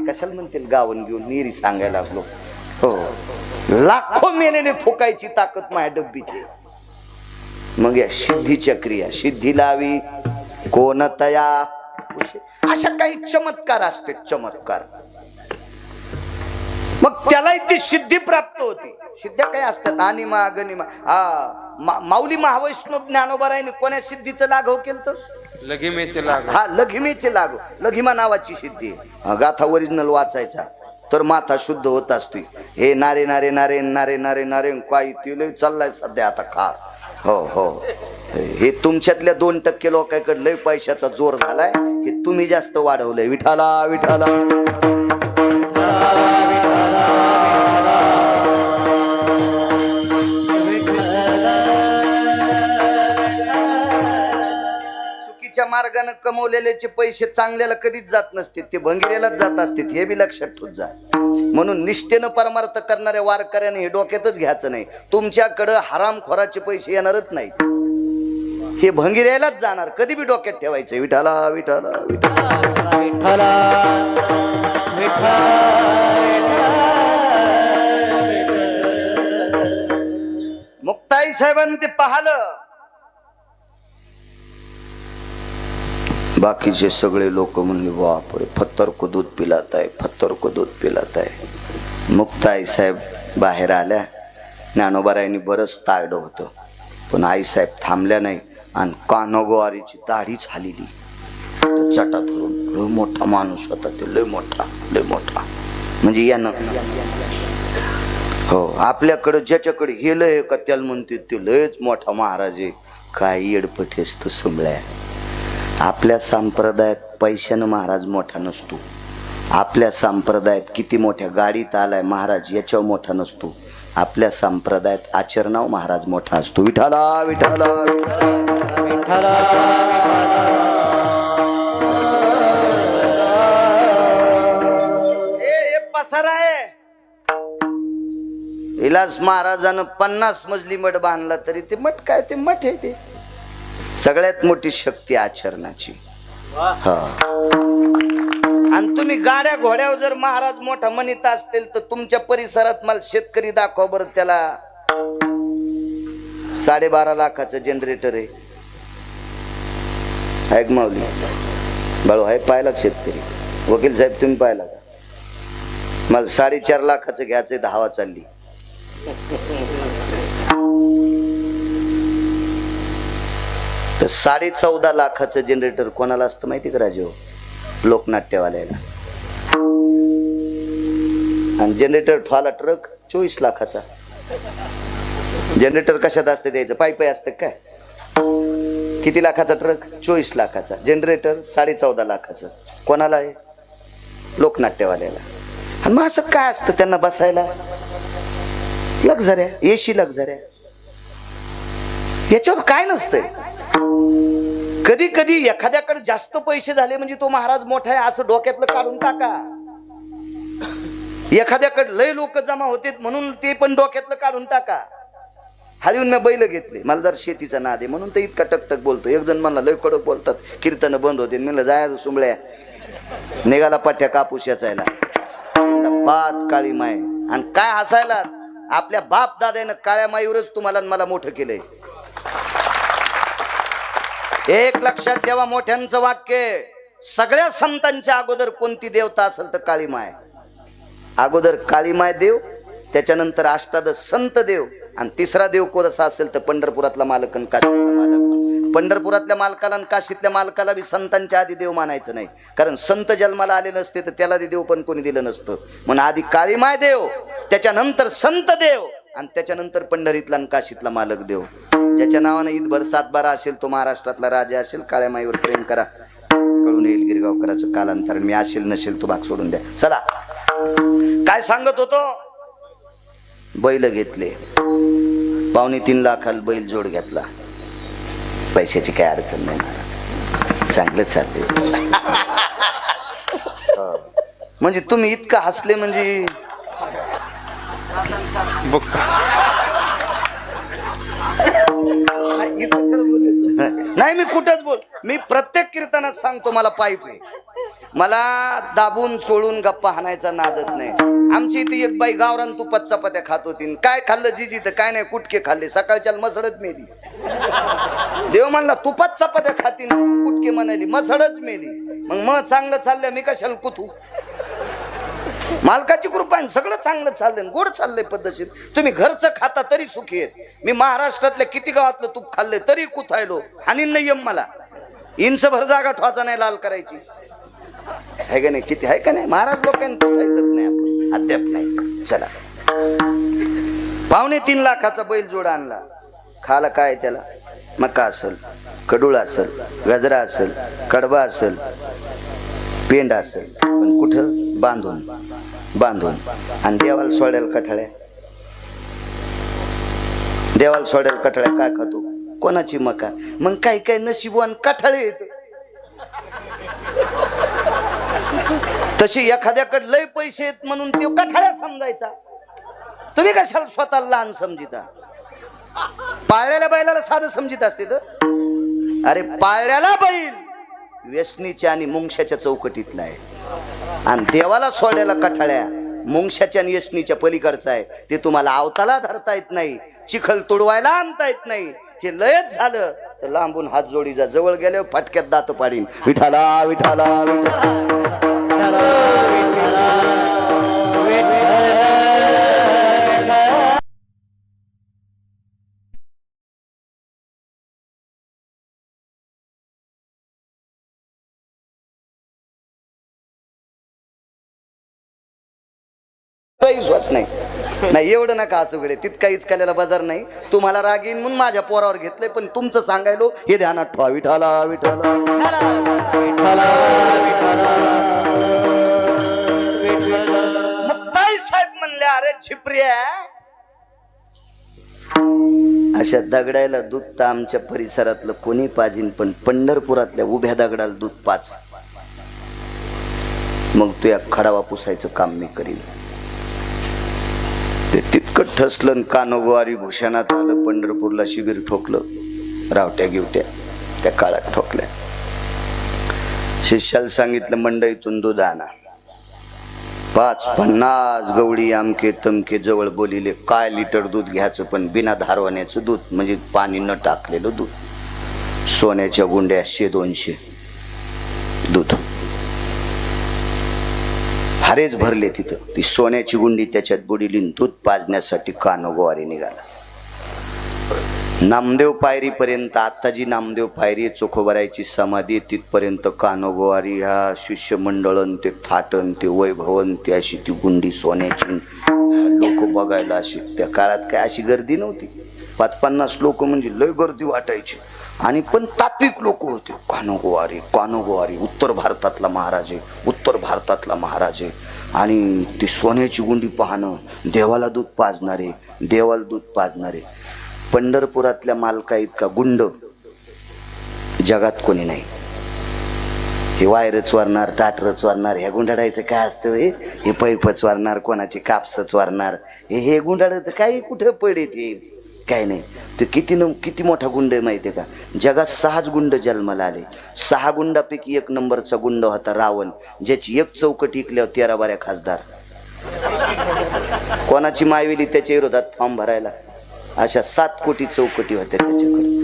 कशाला म्हणतील गावन घेऊन निरी सांगायला लागलो. हो, लाखो मेनेने फुकायची ताकद माझ्या डब्बीची. मग या सिद्धीच्या क्रिया, सिद्धी लावी कोणतया, अशा काही चमत्कार असते, चमत्कार. मग त्याला ती सिद्धी प्राप्त होती. सिद्ध्या काय असतात? अनिमा गनिमा. माऊली महावैष्णव ज्ञानोबारायने कोण्या सिद्धीचं लाघव केलं? तर लघिमेचे लाघव. हा, लघिमेचे लाघव. लघिमा नावाची सिद्धी. गाथा ओरिजिनल वाचायचा तर माथा शुद्ध होत असते. हे नारे नारे नारे नारे नारे नारे काय तिला चाललाय सध्या आता खा. हो हो, हे तुमच्यातल्या 2% लोकांकडे लय पैशाचा जोर झालाय, हे तुम्ही जास्त वाढवलंय. विठाला विठाला चुकीच्या मार्गाने कमवलेल्याचे पैसे चांगल्याला कधीच जात नसते, ते भंगिरेलाच जात असते. हे बी लक्षात ठेवत जा. म्हणून निष्ठेनं परमार्थ करणाऱ्या वारकऱ्याने हे डोक्यातच घ्यायचं नाही. तुमच्याकडं हरामखोराचे पैसे येणारच नाही, हे भंगिऱ्यालाच जाणार. कधी बी डोक्यात ठेवायचं. विठाला विठाला विठाला. मुक्ताई साहेबांनी ते पाहिलं. बाकीचे सगळे लोक म्हणले बापरे, फत्तर को दूध पिलात आहे, फत्तर को दूध पिलात आहे. मुक्ताई साहेब बाहेर आल्या. ज्ञानोबारायांनी बरंच ताळलं होतं, पण आई साहेब थांबल्या नाही आणि कानोगवारीची दाढीच हालिली. चटा धरून लय मोठा माणूस होता ते, लय मोठा, लय मोठा. म्हणजे यानं हो, आपल्याकडे ज्याच्याकडे हे लय का त्याला म्हणते ते लयच मोठा महाराज आहे. काय येडपटेस तू सुंबळ्या. आपल्या संप्रदायात पैशानं महाराज मोठा नसतो. आपल्या संप्रदायात किती मोठ्या गाडीत आलाय महाराज याच्यावर मोठा नसतो. आपल्या संप्रदायात आचरणावर महाराज मोठा असतो. विठाला विठाला विठाला. हे पसारा आहे. विलास महाराजानं 50 मजली मठ बांधला तरी ते मठ काय, ते मठ आहे. ते सगळ्यात मोठी शक्ती आचरणाची. हा, आणि तुम्ही गाड्या घोड्यावर जर महाराज मोठा म्हणत असतील तर तुमच्या परिसरात मला शेतकरी दाखवा बरं. त्याला 12.5 लाखाचं जनरेटर आहे. ऐक माऊली बाळू, आहे पाहिला शेतकरी? वकील साहेब तुम्ही पाहिला का? मला 4.5 लाखाचं घ्यायचंय, धावा चालली. तर 14.5 लाखाचं जनरेटर कोणाला असतं माहिती का राजू? लोकनाट्यवाल्याला. आणि जनरेटर ठेवाला ट्रक 24 लाखाचा. जनरेटर कशात असते द्यायचं? पायी असतं काय? किती लाखाचा ट्रक? 24 लाखाचा. जनरेटर 14.5 लाखाचं. कोणाला आहे? लोकनाट्यवाल्याला. आणि मग असं काय असतं त्यांना बसायला? लक्झऱ्या, एसी लक्झऱ्या. याच्यावर काय नसतंय. कधी कधी एखाद्याकडे जास्त पैसे झाले म्हणजे तो महाराज मोठा आहे असं डोक्यातलं काढून टाका. एखाद्याकडे लय लोक जमा होते म्हणून ते पण डोक्यातलं काढून टाका. हळून मी बैल घेतले, मला जर शेतीचा नाद आहे म्हणून तर इतका टकटक बोलतो. एक जण म्हणला लय कडक बोलतात, कीर्तन बंद होते. म्हणलं जायचं सुंबळ्या, निघाला पठ्या कापूस याचायला, पात काळी माय. आणि काय हसायला, आपल्या बाप दादानं काळ्या माईवरच तुम्हाला मला मोठं केलंय. एक लक्षात ठेवा, मोठ्यांचं वाक्य, सगळ्या संतांच्या अगोदर कोणती देवता असेल तर काळी माय. अगोदर काळी माय देव, त्याच्यानंतर अष्टादश संत देव, आणि तिसरा देव कोणता असेल तर पंढरपुरातला मालक आणि काशीतला मालक. पंढरपुरातल्या मालकाला आणि काशीतल्या मालकाला बी संतांच्या आधी देव मानायचं नाही, कारण संत जन्माला आले नसते तर त्याला देव पण कोणी दिलं नसतं. म्हणून आधी काळी माय देव, त्याच्यानंतर संत देव, आणि त्याच्यानंतर पंढरीतला आणि काशीतला मालक देव. ज्याच्या नावानं ईदभर सातबारा असेल तो महाराष्ट्रातला राजा असेल. काळ्या माईवर प्रेम करा, कळून येईल गिरगावकराचं कालांतरण. मी असेल नसेल तो भाग सोडून द्या. चला, काय सांगत होतो, बैल घेतले. 2.25 लाखाला बैल जोड घेतला. पैशाची काय अडचण नाही महाराज, चांगलं चालले. म्हणजे तुम्ही इतकं हसले म्हणजे नाही, मी कुठंच बोल, मी प्रत्येक कीर्तनात सांगतो मला पाईप आहे. मला दाबून सोडून गप्पा हाणायचा नादच नाही. आमची इथे एक बाई गावरान तुपात चपात्या खात होती. काय खाल्लं जिजी तर काय नाही, कुटके खाल्ले. सकाळच्या मसळच मेली. देव म्हणला तुपात चपात्या खातीन, कुटके म्हणाली, मसळच मेली. मग चांगलं चाललंय, मी कशाला कुथू. मालकाची कृपा आहे, सगळं चांगलं चाललंय, गोड चाललंय पद्धतशीर. तुम्ही घरचं खाता तरी सुखी आहेत. मी महाराष्ट्रातल्या किती गावातलं तूप खाल्लंय तरी कुथायलो, आणि नियम मला इंच भर जागा ठेवायचा नाही लाल करायची. आहे का नाही, किती आहे का नाही. महाराज लोकांनी कुठायचंच नाही, आपण अद्याप नाही. चला, 2.25 लाखाचा बैल जोड आणला. खाला काय त्याला, मका असेल, कडूळ असेल, गजरा असेल, कडबा असेल, पेंड असेल, पण कुठं बांधून बांधून. आणि देवाला सोड्याला कठाळ्या, देवाला सोड्याला कठाळ्या काय खातो, कोणाची मका. मग काही काही नशीबवान कठाळे येत. तशी एखाद्याकडे लय पैसे आहेत म्हणून ते कठाळ्या समजायचा. तुम्ही कशाला स्वतःला लहान समजिता. पाळलेल्या बैलाला साधं समजित असते तर. अरे पाळल्याला बैल व्यसनीच्या आणि मुंगशाच्या चौकटीतला आहे, आणि देवाला सोड्याला कठाळ्या मुंगशाच्या आणि व्यसनीच्या पलीकडचा आहे. ते तुम्हाला आवताला धरता येत नाही, चिखल तुडवायला आणता येत नाही. हे लयच झालं तर लांबून हात जोडीचा, जवळ गेल्यावर फटक्यात दात पाडीन. विठाला विठाला विश्वास नाही. नाही एवढं नका असू गडे, तितका इचकाल्याला बाजार नाही. तुम्हाला राग येईन म्हणून माझ्या पोरावर घेतलंय, पण तुमचं सांगायलो हे ध्यानात ठेवा. विठाला विठाला मुक्ताई साहेब म्हणले, अरे छिपऱ्या, अशा दगडायला दूध तर आमच्या परिसरातलं कोणी पाजीन, पण पंढरपुरातल्या उभ्या दगडाला दूध पाच, मग तू या खडावा पुसायचं काम मी करीन. ते तितकं ठसलं, कानोगवारी भूषणात आलं. पंढरपूरला शिबिर ठोकलं, रावट्या गिवट्या त्या काळात ठोकल्या. शिष्याला सांगितलं मंडईतून दूध आणा. 550 गवळी आमके तमके जवळ बोलिले. काय लिटर दूध घ्यायचं, पण बिना धारवाण्याचं दूध, म्हणजे पाणी न टाकलेलं दूध. सोन्याच्या गुंड्या 100-200 दूध हारेच भरले तिथं. ती सोन्याची गुंडी त्याच्यात बुडीली. दूध पाजण्यासाठी कानोगवारी निघाला. नामदेव पायरीपर्यंत, आता जी नामदेव पायरी चोखोबरायची समाधी तिथपर्यंत कानोगवारी ह्या शिष्यमंडळन ते थाटन ते वैभवन ते अशी ती गुंडी सोन्याची. लोक बघायला अशी, त्या काळात काय अशी गर्दी नव्हती. 550 लोक म्हणजे लय गर्दी वाटायची. आणि पण तात्विक लोक होते. कानोगवारी कानोगवारी, उत्तर भारतातला महाराज आहे, उत्तर भारतातला महाराज आहे. आणि ती सोन्याची गुंडी पाहणं, देवाला दूध पाजणारे, देवाला दूध पाजणारे. पंढरपुरातल्या मालका इतका गुंड जगात कोणी नाही. हे वायरच वारणार, टाटरच वारणार, ह्या गुंडाळायचं काय असतं हे पैपच वारणार, कोणाची कापसच वारणार, हे गुंडाळ तर काही कुठं पडे ते काय नाही. ते किती मोठा गुंड आहे माहिती आहे का? जगात 6 गुंड जन्माला आले. 6 गुंडापैकी 1 नंबरचा गुंड होता रावण, ज्याची 1 चौकट इकल्यावर 13 बाऱ्या खासदार. कोणाची मायवेली त्याच्या विरोधात फॉर्म भरायला, अशा 7 कोटी चौकटी होत्या त्याच्याकडे.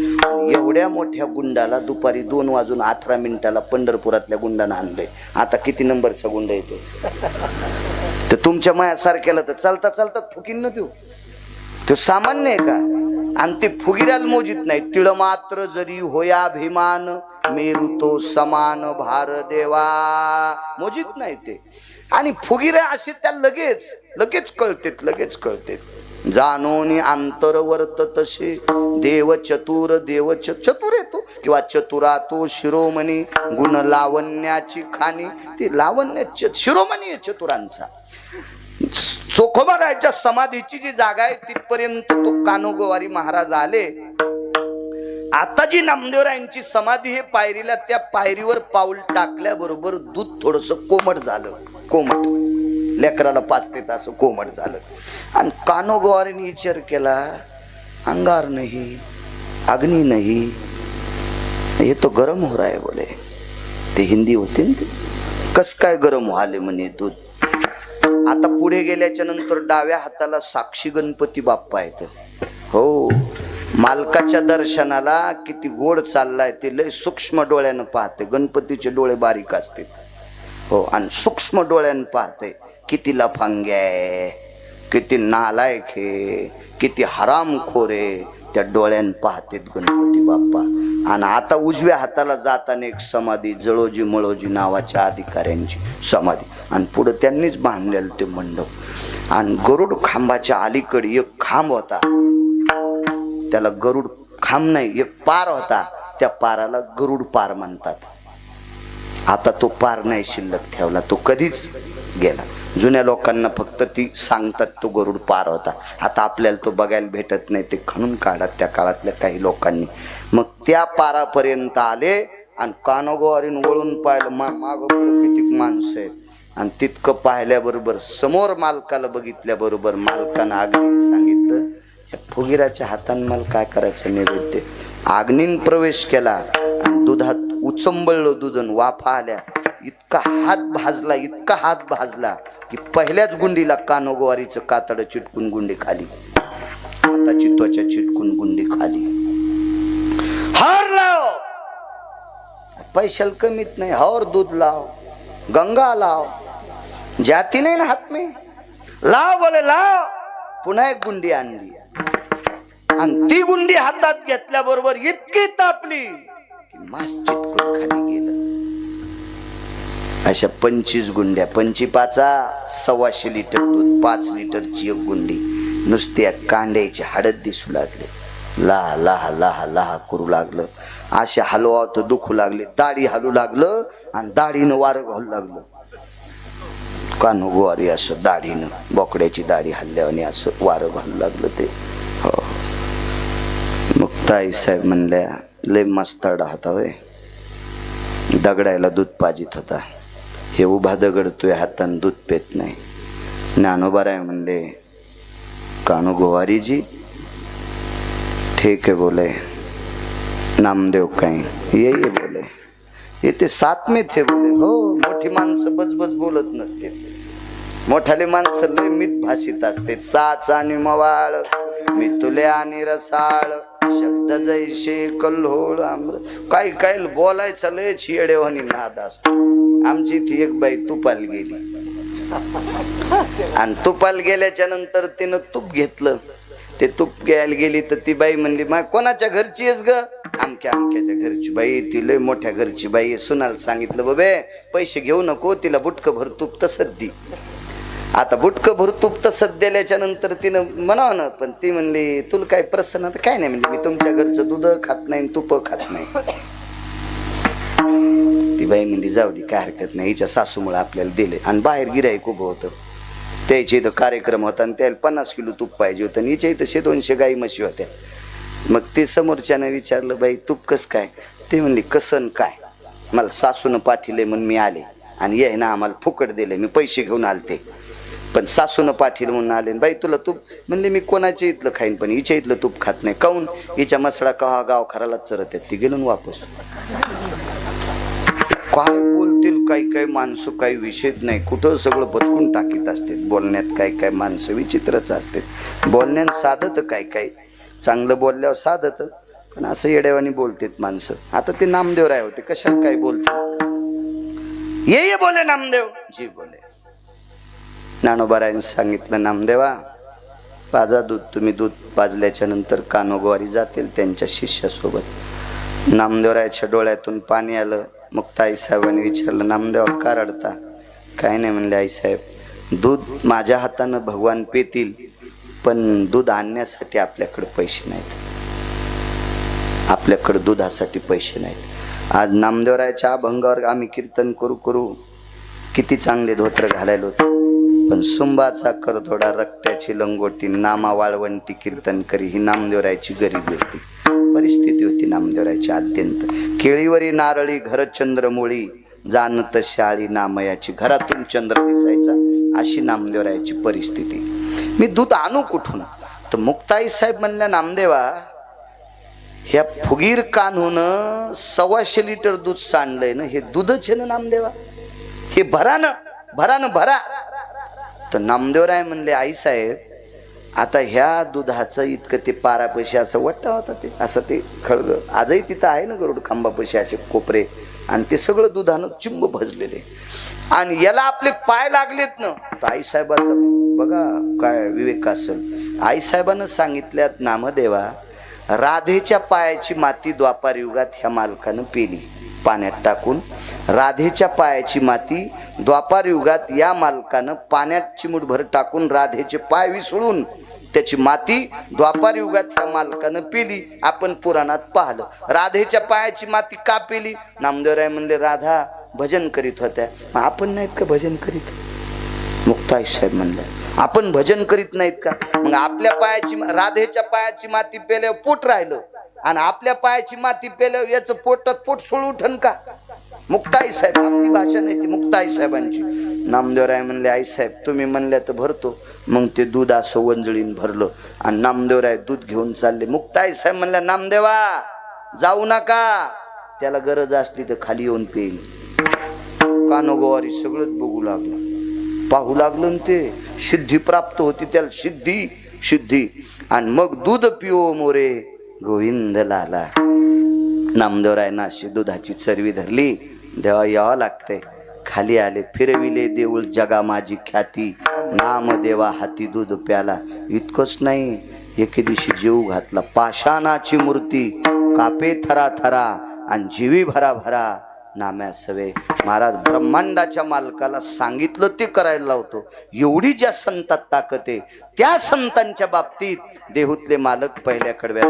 एवढ्या मोठ्या गुंडाला दुपारी 2:18 पंढरपुरातल्या गुंडानं आणलंय. आता किती नंबरचा गुंड येतो? तर तुमच्या मायासारख्याला तर चालता चालता फुकीन न तो सामान्य आहे का? आणि ते फुगिराल मोजित नाही. तिळ मात्र जरी होया अभिमान, मेरू तो समान भार देवा, मोजित नाही ते. आणि फुगिरा असे त्या लगेच कळतेत. जाणोनी अंतरवर्त तसे देव चतुर येतो किंवा चतुरा तो शिरोमणी, गुण लावण्याची खाणी. ती लावण्य शिरोमणी आहे चतुरांचा. चोखोबारायच्या समाधीची जी जागा आहे तिथपर्यंत तो कान्होगोवारी महाराज आले. आता जी नामदेवरायांची समाधी हे पायरीला, त्या पायरीवर पाऊल टाकल्याबरोबर दूध थोडस कोमट झालं. कोमट लेकराला पाचते असं कोमट झालं. आणि कान्होगोवारीने विचार केला, अंगार नाही, अग्नि नाही, हे तो गरम हो रहा है बोले. ते हिंदी होते ना, कस काय गरम व्हाले म्हणे दूध. आता पुढे गेल्याच्या नंतर डाव्या हाताला साक्षी गणपती बाप्पा आहेत. हो, मालकाच्या दर्शनाला किती गोड चाललाय ते लय सूक्ष्म डोळ्यानं पाहते. गणपतीचे डोळे बारीक असते. हो, आणि सूक्ष्म डोळ्यानं पाहते. किती लफंग्या, किती नालायक आहे, किती हरामखोर आहे, त्या डोळ्यानं पाहतेत गणपती बाप्पा. आणि आता उजव्या हाताला जाताना एक समाधी, जळोजी मळोजी नावाच्या अधिकाऱ्यांची समाधी, आणि पुढे त्यांनीच बांधलेलं ते मंडप. आणि गरुड खांबाच्या अलीकडे एक खांब होता, त्याला गरुड खांब नाही, एक पार होता, त्या पाराला गरुड पार म्हणतात. आता तो पार नाही शिल्लक ठेवला, तो कधीच गेला. जुन्या लोकांना फक्त ती सांगतात तो गरुड पार होता. आता आपल्याला तो बघायला भेटत नाही, ते खणून काढत त्या काळातल्या काही लोकांनी. मग त्या पारापर्यंत आले आणि कान्होगोवारीनं वळून पाहिलं, माग पुढं किती माणसं आहेत. आणि तितकं पाहिल्याबरोबर समोर मालकाला बघितल्याबरोबर मालकानं अग्नी सांगितलं, फुगिराच्या हातानं मला काय करायचं नैवेद्य. अग्नीन प्रवेश केला आणि दुधात उचंबळलं दूध, वाफा आल्या. इतका हात भाजला की पहिल्याच गुंडीला कान्होगोवारीचं कातड चिटकून गुंडी खाली, हाताची त्वचा चिटकून गुंडी खाली. हर लाव, पैशाला कमीत नाही, और दूध लाव, गंगा लाव, जाती नाही ना हात में, लाव बोले लाव. पुन्हा एक गुंडी आणली आणि ती गुंडी हातात घेतल्याबरोबर इतकी तापली की मास चिटकून खाली गेलं. अशा 25 गुंड्या, 25 125 लिटर दूध, 5 लिटरची एक गुंडी. नुसत्या कांड्याची हाडत दिसू लागले, लाहा लाहा लाहा लाहा करू लागलं. अशा हलवा तर दुखू लागले, दाढी हलू लागलं आणि दाढीनं वारं घालू लागलं. कान्होगोवारी असं दाढीनं, बोकड्याची दाढी हल्ल्याने असं वारं घालू लागलं ते. हो, मुक्ताई साहेब म्हणल्या, लय मस्ताड होता होय, दगडायला दूध पाजित होता. हे उभा दगडतोय, हातानं दूध पेत नाही. ज्ञानोबाराय म्हणले, कान्होगोवारी जी ठीक है बोले, नामदेव काही ये बोले, ये ते साथ में थे बोले. हो, मोठी माणसं बजबज बोलत नसते, मोठाले माणसं लय मित भाषित असते. साच आणि मवाळ, मितुले आणि रसाळ, शब्द जैसे कल्होळ अमृत. काही काही बोलायचं लय छियडेवानी नाद असतो. आमची इथे एक बाई तुपाल गेली आणि तुपाल गेल्याच्या नंतर तिनं तूप घेतलं. ते तूप घ्यायला गेली तर ती बाई म्हणली, मा कोणाच्या घरची आहेस ग? आमक्याच्या घरची बाई. ती लय मोठ्या घरची बाई. सुनाला सांगितलं, बाबे पैसे घेऊ नको, तिला बुटकं भर तूप तसंच दी. आता बुटकं भर तूप तसंच दिल्याच्या नंतर तिनं म्हणावं ना, पण ती म्हणली, तुला काय प्रसन्न? तर काय नाही म्हणली, मी तुमच्या घरचं दूध खात नाही, तूप खात नाही. ती बाई म्हणली, जाऊ दे, काय हरकत नाही, हिच्या सासूमुळे आपल्याला दिले. आणि बाहेर गिऱ्हाईक उभं होतं, त्याच्या इथं कार्यक्रम होता आणि त्याला 50 किलो तूप पाहिजे होतं आणि हिच्या इथं 100-200 गाई म्हशी होत्या. मग ते समोरच्यानं विचारलं, बाई तूप कस काय? ते म्हणली कसन काय, मला सासूनं पाठीले म्हणून मी आले, आणि ये ना आम्हाला फुकट दिले, मी पैसे घेऊन आलते, पण सासूनं पाठील म्हणून आले. बाई तुला तूप, म्हणले मी कोणाच्या इथलं खाईन पण हिच्या इथलं तूप खात नाही. काऊन, हिच्या मसडा कहा गाव खरालाच चरत आहेत. ती गेलं वापस. काय बोलतील काही काही माणसं, काही विषयच नाही, कुठं सगळं बचकून टाकीत असते. बोलण्यात काय काय माणसं विचित्रच असते. बोलण्यात साधत काय काय, चांगलं बोलल्यावर साधत, पण असं येड्यावानी बोलतेत माणसं. आता ते नामदेवराय होते, कशाला काय बोलते. ये बोले नामदेव जी बोले. ज्ञानोबारायांनी सांगितलं, नामदेवा पाजा दूध. तुम्ही दूध पाजल्याच्या नंतर कानोगवारी जातील त्यांच्या शिष्यासोबत. नामदेवरायाच्या डोळ्यातून पाणी आलं. मग ताईसाहेबांनी विचारलं, नामदेवा का रडता. काय नाही म्हणले, आईसाहेब दूध माझ्या हातानं भगवान पेतील, पण दूध आणण्यासाठी आपल्याकडे पैसे नाहीत. आपल्याकडे दुधासाठी पैसे नाहीत. आज नामदेवरायाच्या अभंगावर आम्ही कीर्तन करू करू किती चांगले धोत्र घालायला होते, पण सुंबाचा करधोडा रक्त्याची लंगोटी नामा वाळवंटी कीर्तन करी, ही नामदेवरायाची गरीबी होती, परिस्थिती होती नामदेवरायाची अत्यंत. केळीवरी नारळी घर चंद्रमुळी, जानत शाळी नामयाची. घरातून चंद्र दिसायचा, अशी नामदेवरायाची परिस्थिती. मी दूध आणू कुठून. तर मुक्ताई साहेब म्हणल्या, नामदेवा ह्या फुगीर कान्हून 125 लिटर दूध सांडलंय ना, हे दूधच आहे ना नामदेवा, हे भरा ना, भरा. तर नामदेवराय म्हणले, आई साहेब आता ह्या दुधाचं इतकं ते पारापैशी असं वाटतं होता, ते असं ते खळग आजही तिथं आहे ना गरुड खांबापैशी असे कोपरे, आणि ते सगळं दुधानं चिंब भजलेले, आणि याला आपले पाय लागलेत ना. तर आईसाहेबाचं बघा काय विवेक असेल. आईसाहेबानं सांगितल्यात, नामदेवा राधेच्या पायाची माती द्वापार युगात ह्या मालकानं पेली पाण्यात टाकून. राधेच्या पायाची माती द्वापार युगात या मालकानं पाण्यात चिमूटभर टाकून राधेचे पाय विसळून त्याची माती द्वापार युगात ह्या मालकानं पेली. आपण पुराणात पाहिलं. राधेच्या पायाची माती का पेली. नामदेवराय म्हणले, राधा भजन करीत होत्या, आपण नाहीत का भजन करीत. मुक्ताई साहेब म्हणले, आपण भजन करीत नाहीत का. मग आपल्या पायाची, राधेच्या पायाची माती पेल्यावर पोट राहिलं, आणि आपल्या पायाची माती पेल्यावर याचं पोटात पोट सोळू उठन का. मुक्ताई साहेब, आपली भाषा नाही ती मुक्ताई साहेबांची. नामदेवराय म्हणले, आई साहेब तुम्ही म्हणल्या तर भरतो. मग ते दूध असं वंजळीन भरलं, आणि नामदेवराय दूध घेऊन चालले. मुक्ताई साहेब म्हणल्या, नामदेवा जाऊ नका, त्याला गरज असली तर खाली येऊन पेईल. कानोगोवारी सगळंच बघू लागलं, पाहू लागलं, ते सिद्धी प्राप्त होती त्याला, सिद्धी. आणि मग दूध पिओ मोरे गोविंद लाला. नामदेवरायनं अशी दुधाची चरवी धरली. देवा यावं लागतंय. खाली आले. फिरविले देऊळ जगा माझी ख्याती, नाम देवा हाती दूध प्याला. इतकंच नाही, एके दिवशी जीव घातला. पाषाणाची मूर्ती कापे थरा थरा, आणि जीवी भरा भरा नाम्या सवे. महाराज ब्रह्मांडाच्या मालकाला सांगितलं ते करायला लावतो. एवढी ज्या संतात ताकद आहे, त्या संतांच्या बाबतीत देहूतले मालक पहिल्या कडव्यात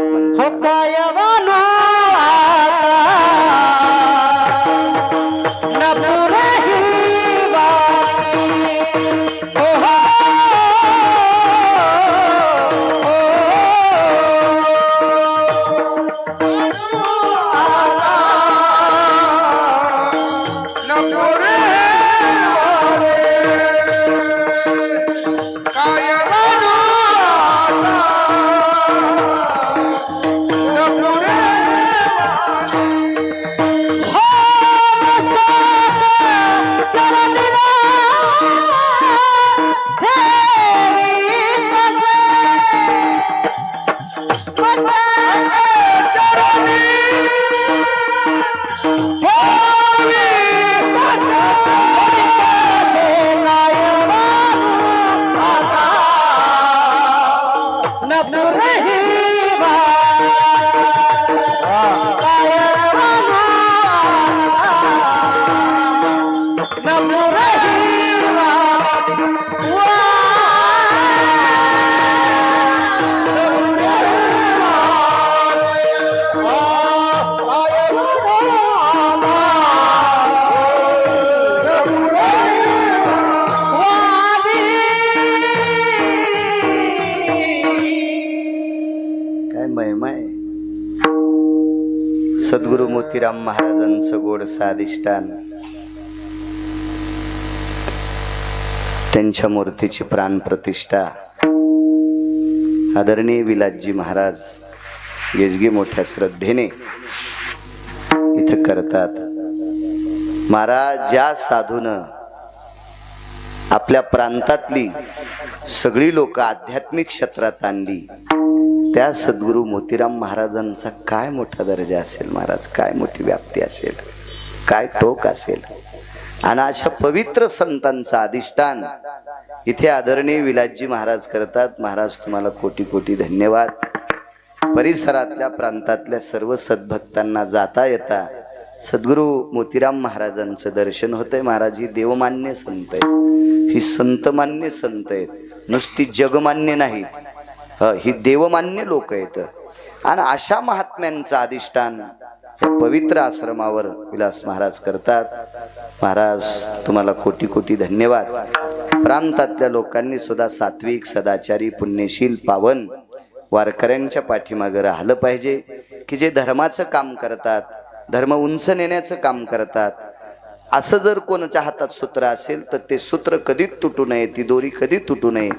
मोतीराम महाराजांचं गोड साधिष्ठान, त्यांच्या मूर्तीची प्राण प्रतिष्ठा आदरणीय विलासजी महाराज गेजगी मोठ्या श्रद्धेने इथं करतात. महाराज ज्या साधूनं आपल्या प्रांतातली सगळी लोक आध्यात्मिक क्षेत्रात आणली, त्या सद्गुरू मोतीराम महाराजांचा काय मोठा दर्जा असेल महाराज, काय मोठी व्याप्ती असेल, काय टोक असेल. आणि अशा पवित्र संतांचा अधिष्ठान इथे आदरणीय विलासजी महाराज करतात. महाराज तुम्हाला कोटी कोटी धन्यवाद. परिसरातल्या प्रांतातल्या सर्व सद्भक्तांना जाता येता सद्गुरू मोतीराम महाराजांचं दर्शन होतंय. महाराज ही देवमान्य संत आहेत, ही संतमान्य संत आहेत, नुसती जगमान्य नाहीत, ही देवमान्य लोक आहेत. आणि अशा महात्म्यांचं अधिष्ठान पवित्र आश्रमावर विलास महाराज करतात. महाराज तुम्हाला कोटी कोटी धन्यवाद. प्रांतातल्या लोकांनी सुद्धा सात्विक, सदाचारी, पुण्यशील, पावन वारकऱ्यांच्या पाठीमागे राहिलं पाहिजे, की जे धर्माचं काम करतात, धर्म उंच नेण्याचं काम करतात. असं जर कोणाच्या हातात सूत्र असेल तर ते सूत्र कधीच तुटू नये, ती दोरी कधी तुटू नये,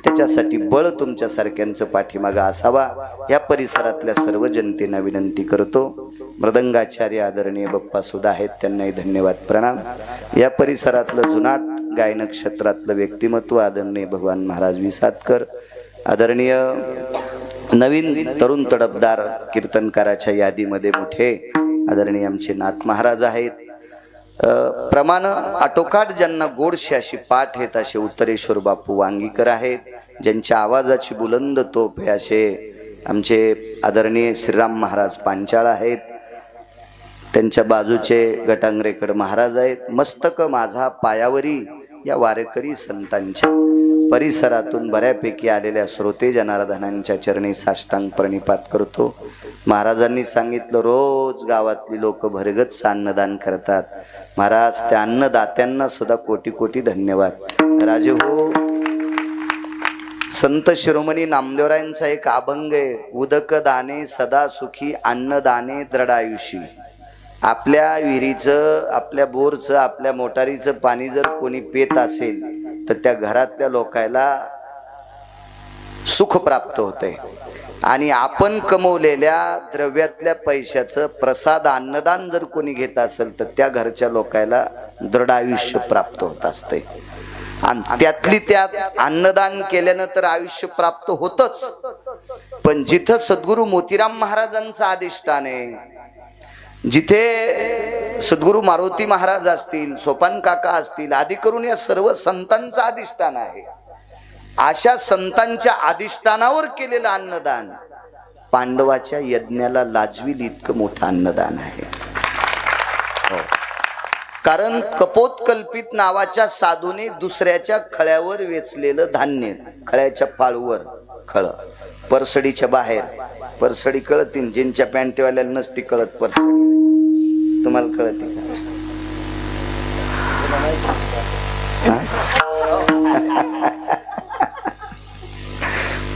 त्याच्यासाठी बळ तुमच्या सारख्यांचं पाठीमागं असावा. या परिसरातल्या सर्व जनतेला विनंती करतो. मृदंगाचार्य आदरणीय बाप्पा सुद्धा आहेत, त्यांनाही धन्यवाद प्रणाम. या परिसरातलं जुनाट गायन क्षेत्रातलं व्यक्तिमत्व आदरणीय भगवान महाराज विसातकर, आदरणीय नवीन तरुण तडफदार कीर्तनकाराच्या यादीमध्ये मोठे आदरणीय आमचे नाथ महाराज आहेत. प्रमाण आटोकाट ज्यांना गोडशी अशी पाठ आहेत असे उत्तरेश्वर बापू वांगीकर आहेत, ज्यांच्या आवाजाची बुलंद तोप आहे असे आमचे आदरणीय श्रीराम महाराज पांचाळ आहेत. त्यांच्या बाजूचे गटांगरेकड महाराज आहेत. मस्तक माझा पायावरी या वारकरी संतांच्या परिसरातून बऱ्यापैकी आलेल्या श्रोते जनार्दनांच्या चरणी साष्टांग प्रणिपात करतो. महाराजांनी सांगितलं रोज गावातली लोक भरगत अन्नदान करतात. महाराज त्या अन्नदात्यांना सुद्धा कोटी कोटी धन्यवाद. राजे हो, संत शिरोमणी नामदेवरायांचा एक अभंग आहे, उदक दाने सदा सुखी अन्नदाने दृढायुषी. आपल्या विहिरीचं, आपल्या बोरचं, आपल्या मोटारीचं पाणी जर कोणी पेत असेल तर त्या घरातल्या लोकांना सुख प्राप्त होते. आणि आपण कमवलेल्या द्रव्यातल्या पैशाचं प्रसाद अन्नदान जर कोणी घेत असेल तर त्या घरच्या लोकांना दृढ आयुष्य प्राप्त होत असते. आणि त्यातली त्यात अन्नदान केल्यानं तर आयुष्य प्राप्त होतच, पण जिथं सद्गुरू मोतीराम महाराजांचं अधिष्ठान आहे, जिथे सद्गुरू मारुती महाराज असतील, सोपान काका असतील, आदी करून या सर्व संतांचं अधिष्ठान आहे, अशा संतांच्या अधिष्ठानावर केलेलं अन्नदान पांडवाच्या यज्ञाला लाजवील इतकं मोठं अन्नदान आहे. कारण कपोतकल्पित नावाच्या साधूने दुसऱ्याच्या खळ्यावर वेचलेलं धान्य, खळ्याच्या पाळूवर खळ, परसडीच्या बाहेर, परसडी कळतील ज्यांच्या पॅन्टीवाल्याला नसती कळत परसडी, तुम्हाला कळते का?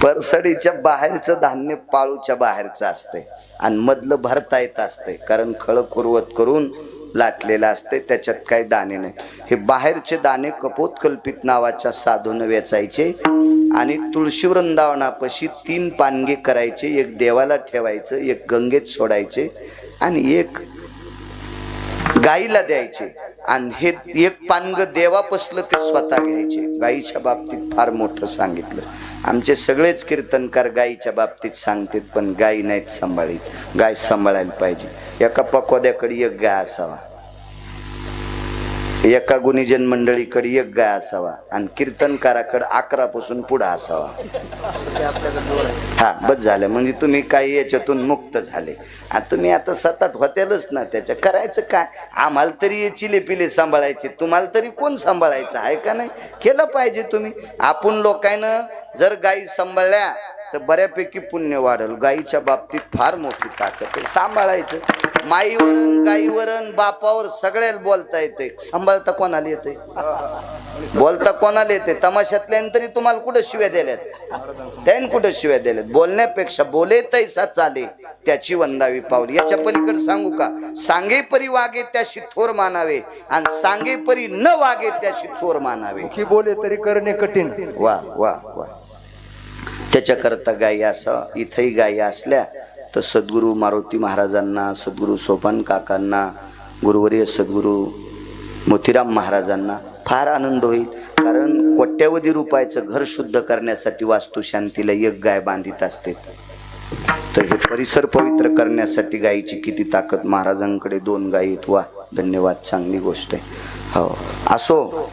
परसडीच्या बाहेरचं धान्य पाळूच्या बाहेरचं असते आणि मधलं भरता येत असते, कारण खळ कुरवत करून लाटलेलं असते, त्याच्यात काही दाणे नाही. हे बाहेरचे दाणे कपोतकल्पित नावाच्या साधून वेचायचे आणि तुळशी वृंदावनापाशी 3 पानगे करायचे, एक देवाला ठेवायचं, एक गंगेत सोडायचे आणि एक गाईला द्यायचे. आणि हे एक पानग देवापसलं ते स्वतः घ्यायचे. गाईच्या बाबतीत फार मोठं सांगितलं. आमचे सगळेच कीर्तनकार गाईच्या बाबतीत सांगतात, पण गाई नाहीत सांभाळीत. गाय सांभाळायला पाहिजे. एका पकवाद्याकडे एक गाय असावा, एका गुणीजन मंडळीकडे एक गाय असावा आणि कीर्तनकाराकडे 11 पासून पुढे असावा. हा बस झालं, म्हणजे तुम्ही काही याच्यातून मुक्त झाले. तुम्ही आता 7-8 होत्यालच ना, त्याच्या करायचं काय? आम्हाला तरी चिले पिले सांभाळायचे, तुम्हाला तरी कोण सांभाळायचं आहे का नाही? केलं पाहिजे तुम्ही. आपण लोकांना जर गायी सांभाळल्या तर बऱ्यापैकी पुण्य वाढेल. गायीच्या बाबतीत फार मोठी ताकद आहे. सांभाळायचं. माईवरून, गाईवरून, बापावर सगळ्याला बोलता येते. सांभाळता कोणाला येते? बोलता कोणाला येते? तमाशातल्यान तरी तुम्हाला कुठं शिव्या दिल्यात? त्याने कुठं शिव्या दिल्यात? बोलण्यापेक्षा बोले तैसा चाले त्याची वंदावी पावली. याच्या पलीकडे सांगू का? सांगे परी वागे त्याशी थोर मानावे आणि सांगे परी न वागे त्याशी चोर मानावे. की बोले तरी करणे कठीण. वा वा वा. त्याच्याकरता गायी असं इथेही गायी असल्या तर सद्गुरू मारुती महाराजांना, सद्गुरू सोपान काकांना, गुरुवर्य सद्गुरू मोतीराम महाराजांना फार आनंद होईल. कारण कोट्यवधी रुपयाचं घर शुद्ध करण्यासाठी वास्तुशांतीला एक गाय बांधित असते. तर हे परिसर पवित्र करण्यासाठी गायीची किती ताकद. महाराजांकडे 2 गायी आहेत. वा धन्यवाद, चांगली गोष्ट आहे. हो असो.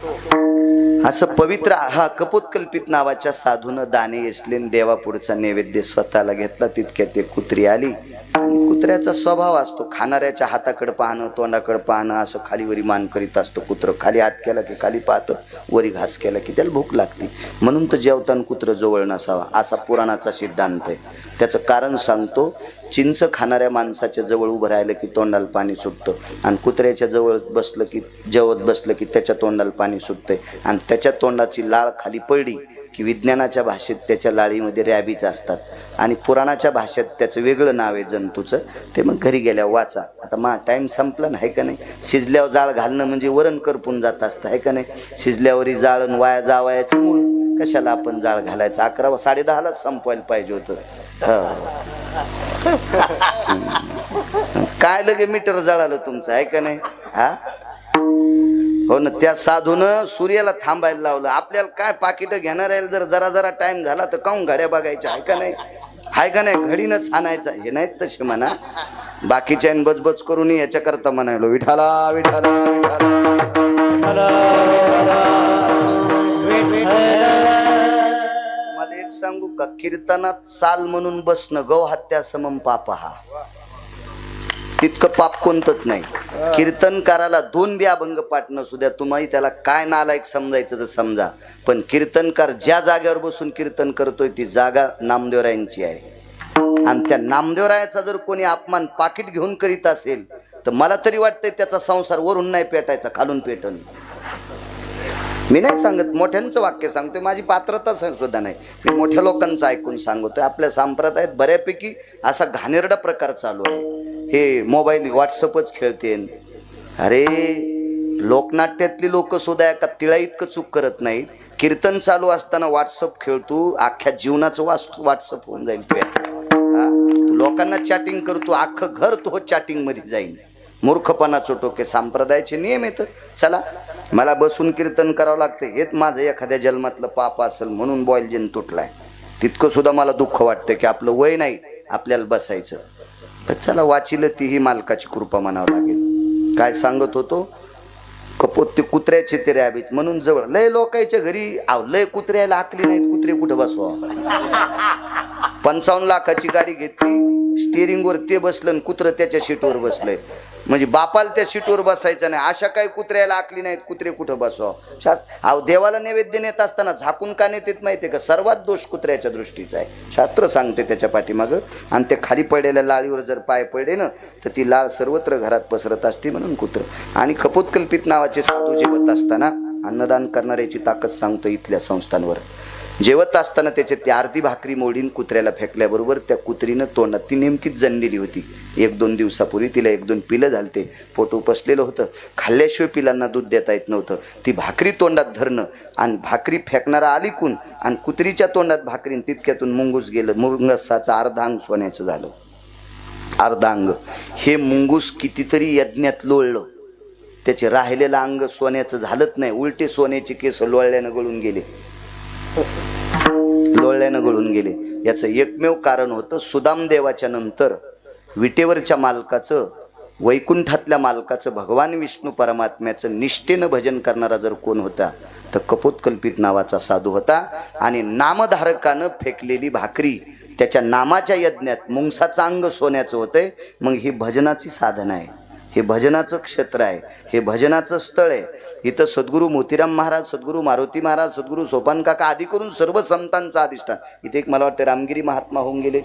असं पवित्र हा कपोतकल्पित नावाच्या साधून दाणे यसलेन देवा पुढचा नैवेद्य स्वतःला घेतला. तितक्यात एक कुत्री आली आणि कुत्र्याचा स्वभाव असतो खाणाऱ्याच्या हाताकडे पाहणं, तोंडाकडे पाहणं, असं खालीवरी मान करीत असतो. कुत्रं खाली हात केला की खाली पाहतं, वरी घास केला की त्याला भूक लागते. म्हणून तर जेवताना कुत्रं जवळ नसावा असा पुराणाचा सिद्धांत आहे. त्याचं कारण सांगतो. चिंच खाणाऱ्या माणसाच्या जवळ उभं राहिलं की तोंडाला पाणी सुटतं आणि कुत्र्याच्या जवळ बसलं की जेवत बसलं की त्याच्या तोंडाला पाणी सुटतंय आणि त्याच्या तोंडाची लाळ खाली पडली की विज्ञानाच्या भाषेत त्याच्या लाळीमध्ये रॅबीज असतात आणि पुराणाच्या भाषेत त्याचं वेगळं नाव आहे जंतूचं. ते मग घरी गेल्यावर वाचा. आता टाईम संपला ना, आहे का नाही? शिजल्यावर जाळ घालणं म्हणजे वरण करपून जात असतं, आहे का नाही? शिजल्यावरही जाळण वाया जावायचं मूळ कशाला आपण जाळ घालायचं. 11 10:30लाच संपवायला पाहिजे होतं. काय लगे मीटर जळालं तुमचं, आहे का नाही? हा हो ना. त्या साधूनं सूर्याला थांबायला लावलं. आपल्याला काय पाकिट घेणार आहे, जर जरा जरा टाइम झाला तर काऊन घड्या बघायच्या, आहे का नाही? आहे का नाही? घडीनच आणायचा. हे नाहीत तसे म्हणा, बाकीच्या बजबज करून याच्या करता म्हणायलो विठाला विठाला विठाला. मला एक सांगू का? कीर्तनात चाल म्हणून बसणं गौ हत्या समम पाप. हा तितकं पाप कोणतंच नाही. कीर्तनकाराला 2 बी अभंग पाठ नसू द्या, तुम्ही त्याला काय नालायक समजायचं तर समजा, पण कीर्तनकार ज्या जागेवर बसून कीर्तन करतोय ती जागा नामदेवरायांची आहे. आणि त्या नामदेवरायाचा जर कोणी अपमान पाकिट घेऊन करीत असेल तर मला तरी वाटतंय त्याचा संसार वरून नाही पेटायचा, खालून पेटन. मी नाही सांगत, मोठ्यांचं वाक्य सांगतोय, माझी पात्रता सुद्धा नाही. मी मोठ्या लोकांचं ऐकून सांगतोय. आपल्या संप्रदायात बऱ्यापैकी असा घाणेरडा प्रकार चालू आहे. हे मोबाईल व्हॉट्सअपच खेळते. अरे लोकनाट्यातली लोक सुद्धा एका तिळा इतकं चूक करत नाहीत. कीर्तन चालू असताना व्हॉट्सअप खेळतो, अख्ख्या जीवनाचं व्हॉट्सअप होऊन जाईल. तू लोकांना चॅटिंग करतो, अख्खं घर तो चॅटिंग मध्ये जाईल. मूर्खपणाचं टोके. संप्रदायाचे नियम येतं. चला मला बसून कीर्तन करावं लागतं, हेच माझं एखाद्या जन्मातलं पाप असेल म्हणून बॉईल जिन तुटलाय. तितकं सुद्धा मला दुःख वाटतं की आपलं वय नाही आपल्याला बसायचं. तर चला वाचिलं तीही मालकाची कृपा म्हणावं लागेल. काय सांगत होतो? कपोत ते कुत्र्याचे ते रॅबीत म्हणून जवळ लय लोकांच्या घरी लय कुत्र्याला आकली नाहीत. कुत्रे कुठं बसवा? 55 लाखाची गाडी घेतली, स्टिअरिंगवर ते बसलं आणि कुत्रं त्याच्या सीटवर बसलंय. म्हणजे बापाला त्या सीटवर बसायचं नाही. अशा काही कुत्र्याला आकली नाहीत. कुत्रे कुठं बसवा? देवाला नैवेद्य नेत असताना झाकून का नेत माहितीये का? सर्वात दोष कुत्र्याच्या दृष्टीचा आहे. शास्त्र सांगते त्याच्या पाठीमागं. आणि ते खाली पडलेल्या लाळीवर जर पाय पडले ना तर ती लाळ सर्वत्र घरात पसरत असते म्हणून कुत्र. आणि कपोतकल्पित नावाचे साधू जेवत असताना अन्नदान करणाऱ्याची ताकद सांगतो. इथल्या संस्थांवर जेवत असताना त्याच्या ती अर्धी भाकरी मोडीन कुत्र्याला फेकल्याबरोबर त्या कुत्रीनं तोंडात, ती नेमकीच जणलेली होती 1-2 दिवसापूर्वी, तिला 1-2 पिलं झालते, पोट उपसलेलं होतं, खाल्ल्याशिवाय पिलांना दूध देता येत नव्हतं. ती भाकरी तोंडात धरणं आणि भाकरी फेकणारा अलीकून आणि कुत्रीच्या तोंडात भाकरीन तितक्यातून मुंगूस गेलं. मुंगसाचं अर्धांग सोन्याचं झालं. अर्धांग हे मुंगूस कितीतरी यज्ञात लोळलं, त्याचे राहिलेलं अंग सोन्याचं झालंच नाही, उलटे सोन्याचे केस लोळल्यानं गळून गेले. याचं एकमेव कारण होतं सुदामदेवाच्या नंतर विटेवरच्या मालकाचं, वैकुंठातल्या मालकाचं, भगवान विष्णू परमात्म्याचं निष्ठेनं भजन करणारा जर कोण होता तर कपोतकल्पित नावाचा साधू होता. आणि नामधारकानं फेकलेली भाकरी त्याच्या नामाच्या यज्ञात मुंगसाचं अंग सोन्याचं होतंय. मग ही भजनाची साधना आहे, हे भजनाचं क्षेत्र आहे, हे भजनाचं स्थळ आहे. इथं सद्गुरू मोतीराम महाराज, सद्गुरू मारुती महाराज, सद्गुरू सोपान काका आदी करून सर्व संतांचं अधिष्ठान. इथे एक मला वाटतं रामगिरी महात्मा होऊन गेले,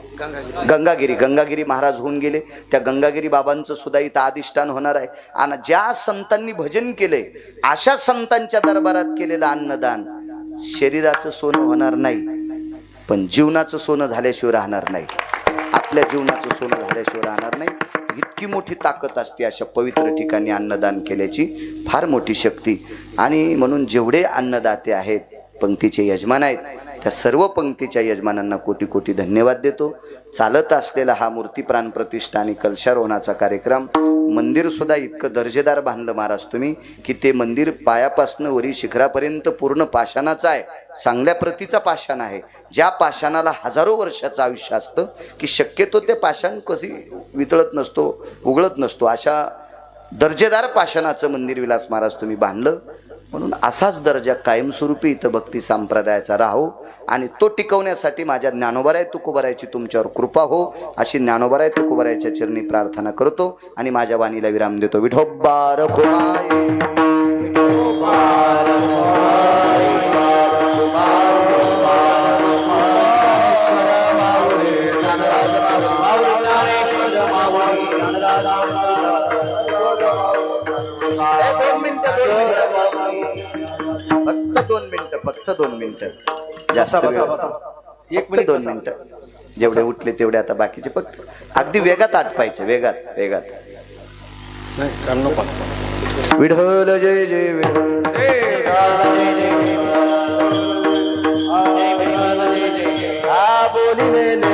गंगागिरी महाराज होऊन गेले. त्या गंगागिरी बाबांचं सुद्धा इथं अधिष्ठान होणार आहे. आणि ज्या संतांनी भजन केले अशा संतांच्या दरबारात केलेलं अन्नदान शरीराचं सोनं होणार नाही, पण जीवनाचं सोनं झाल्याशिवाय राहणार नाही. आपल्या जीवनाचं सोनं झाल्याशिवाय राहणार नाही. इतकी मोठी ताकद असते अशा पवित्र ठिकाणी अन्नदान केल्याची, फार मोठी शक्ती. आणि म्हणून जेवढे अन्नदाते आहेत, पंक्तीचे यजमान आहेत, त्या सर्व पंक्तीच्या यजमानांना कोटी कोटी धन्यवाद देतो. चालत असलेला हा मूर्ती प्राण प्रतिष्ठा आणि कलशारोहणाचा कार्यक्रम, मंदिर सुद्धा इतकं दर्जेदार बांधलं महाराज तुम्ही, की ते मंदिर पायापासनं वरी शिखरापर्यंत पूर्ण पाषाणाचं आहे. चांगल्या प्रतीचा पाषाण आहे. ज्या पाषाणाला हजारो वर्षाचं आयुष्य असतं, की शक्यतो ते पाषाण कशी वितळत नसतो, उघळत नसतो, अशा दर्जेदार पाषाणाचं मंदिर विलास महाराज तुम्ही बांधलं. म्हणून असाच दर्जा कायमस्वरूपी इथं भक्ती संप्रदायाचा राहो आणि तो टिकवण्यासाठी माझ्या ज्ञानोबाराय तुकोबारायची तुमच्यावर कृपा हो, अशी ज्ञानोबाराय तुकोबारायच्या चरणी प्रार्थना करतो आणि माझ्या वाणीला विराम देतो. विठोबा रखुमाई, विठोबा रखुमाई, फक्त दोन मिनिटं जास्त एक मिनिट 2 मिनिटं. जेवढे उठले तेवढे, आता बाकीचे फक्त अगदी वेगात आटपायचे, वेगात वेगात. विठ्ठल जय जय विठ्ठल, बोलिले